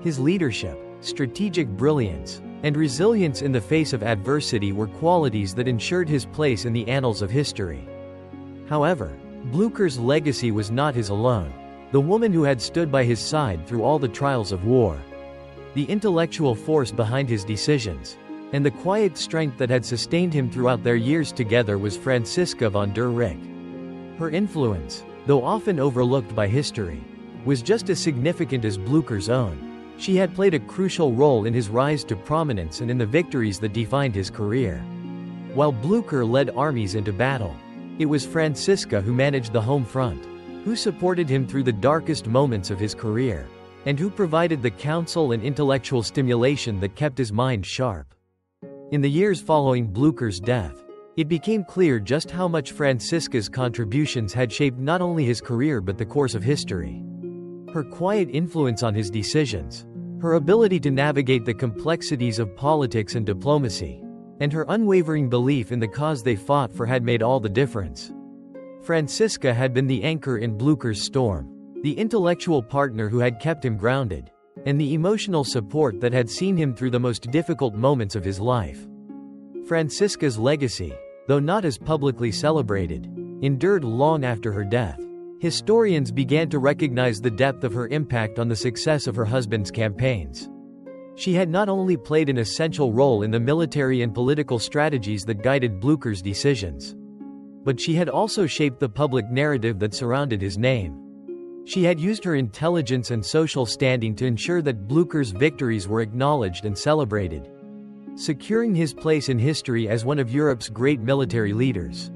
His leadership, strategic brilliance, and resilience in the face of adversity were qualities that ensured his place in the annals of history. However, Blücher's legacy was not his alone. The woman who had stood by his side through all the trials of war, the intellectual force behind his decisions, and the quiet strength that had sustained him throughout their years together was Franziska von der Recke. Her influence, though often overlooked by history, was just as significant as Blücher's own. She had played a crucial role in his rise to prominence and in the victories that defined his career. While Blücher led armies into battle, it was Franziska who managed the home front, who supported him through the darkest moments of his career, and who provided the counsel and intellectual stimulation that kept his mind sharp. In the years following Blücher's death, it became clear just how much Franziska's contributions had shaped not only his career but the course of history. Her quiet influence on his decisions, her ability to navigate the complexities of politics and diplomacy, and her unwavering belief in the cause they fought for had made all the difference. Franziska had been the anchor in Blücher's storm, the intellectual partner who had kept him grounded, and the emotional support that had seen him through the most difficult moments of his life. Franziska's legacy, though not as publicly celebrated, endured long after her death. Historians began to recognize the depth of her impact on the success of her husband's campaigns. She had not only played an essential role in the military and political strategies that guided Blücher's decisions, but she had also shaped the public narrative that surrounded his name. She had used her intelligence and social standing to ensure that Blücher's victories were acknowledged and celebrated, securing his place in history as one of Europe's great military leaders.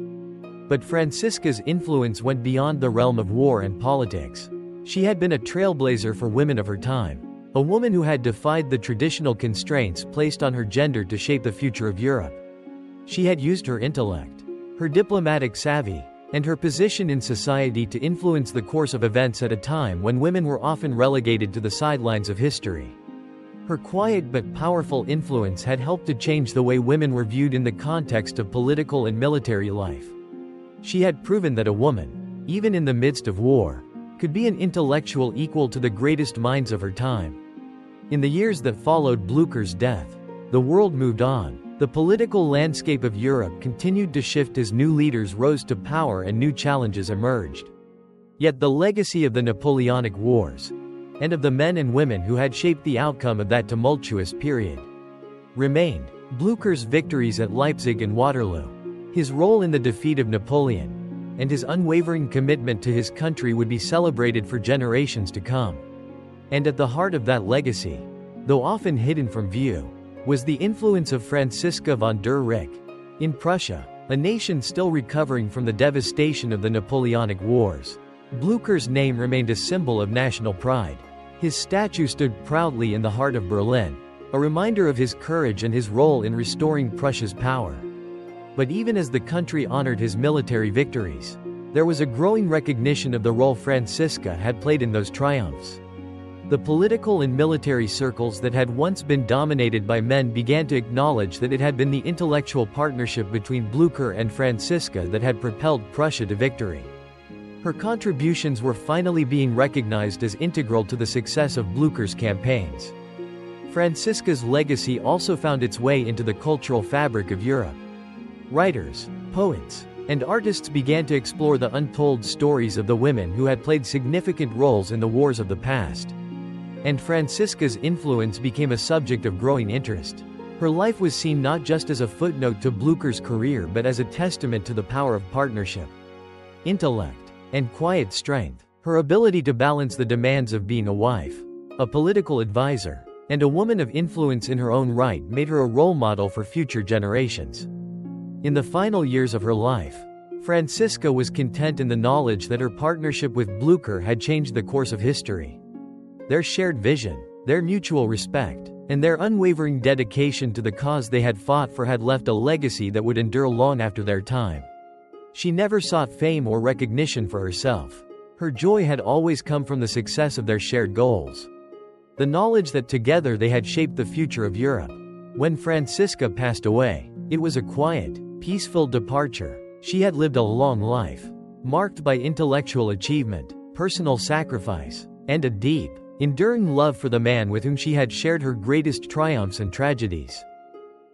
But Franziska's influence went beyond the realm of war and politics. She had been a trailblazer for women of her time, a woman who had defied the traditional constraints placed on her gender to shape the future of Europe. She had used her intellect, her diplomatic savvy, and her position in society to influence the course of events at a time when women were often relegated to the sidelines of history. Her quiet but powerful influence had helped to change the way women were viewed in the context of political and military life. She had proven that a woman, even in the midst of war, could be an intellectual equal to the greatest minds of her time. In the years that followed Blücher's death, the world moved on. The political landscape of Europe continued to shift as new leaders rose to power and new challenges emerged. Yet the legacy of the Napoleonic Wars, and of the men and women who had shaped the outcome of that tumultuous period, remained. Blücher's victories at Leipzig and Waterloo, his role in the defeat of Napoleon, and his unwavering commitment to his country would be celebrated for generations to come. And at the heart of that legacy, though often hidden from view, was the influence of Franziska von der Recke. In Prussia, a nation still recovering from the devastation of the Napoleonic Wars, Blücher's name remained a symbol of national pride. His statue stood proudly in the heart of Berlin, a reminder of his courage and his role in restoring Prussia's power. But even as the country honored his military victories, there was a growing recognition of the role Franziska had played in those triumphs. The political and military circles that had once been dominated by men began to acknowledge that it had been the intellectual partnership between Blücher and Franziska that had propelled Prussia to victory. Her contributions were finally being recognized as integral to the success of Blücher's campaigns. Franziska's legacy also found its way into the cultural fabric of Europe. Writers, poets, and artists began to explore the untold stories of the women who had played significant roles in the wars of the past. And Franziska's influence became a subject of growing interest. Her life was seen not just as a footnote to Blücher's career but as a testament to the power of partnership, intellect, and quiet strength. Her ability to balance the demands of being a wife, a political advisor, and a woman of influence in her own right made her a role model for future generations. In the final years of her life, Franziska was content in the knowledge that her partnership with Blücher had changed the course of history. Their shared vision, their mutual respect, and their unwavering dedication to the cause they had fought for had left a legacy that would endure long after their time. She never sought fame or recognition for herself. Her joy had always come from the success of their shared goals. The knowledge that together they had shaped the future of Europe. When Franziska passed away, it was a quiet, peaceful departure. She had lived a long life, marked by intellectual achievement, personal sacrifice, and a deep, enduring love for the man with whom she had shared her greatest triumphs and tragedies.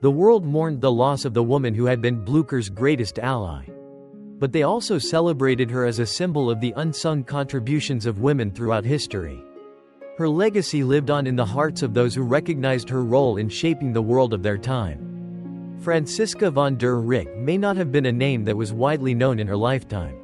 The world mourned the loss of the woman who had been Blücher's greatest ally. But they also celebrated her as a symbol of the unsung contributions of women throughout history. Her legacy lived on in the hearts of those who recognized her role in shaping the world of their time. Franziska von der Recke may not have been a name that was widely known in her lifetime.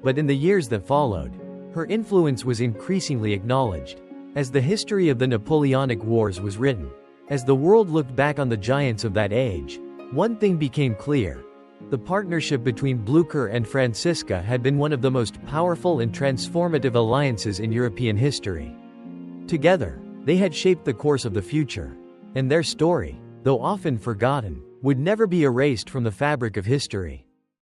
But in the years that followed, her influence was increasingly acknowledged. As the history of the Napoleonic Wars was written, as the world looked back on the giants of that age, one thing became clear. The partnership between Blücher and Franziska had been one of the most powerful and transformative alliances in European history. Together, they had shaped the course of the future. And their story, though often forgotten, would never be erased from the fabric of history.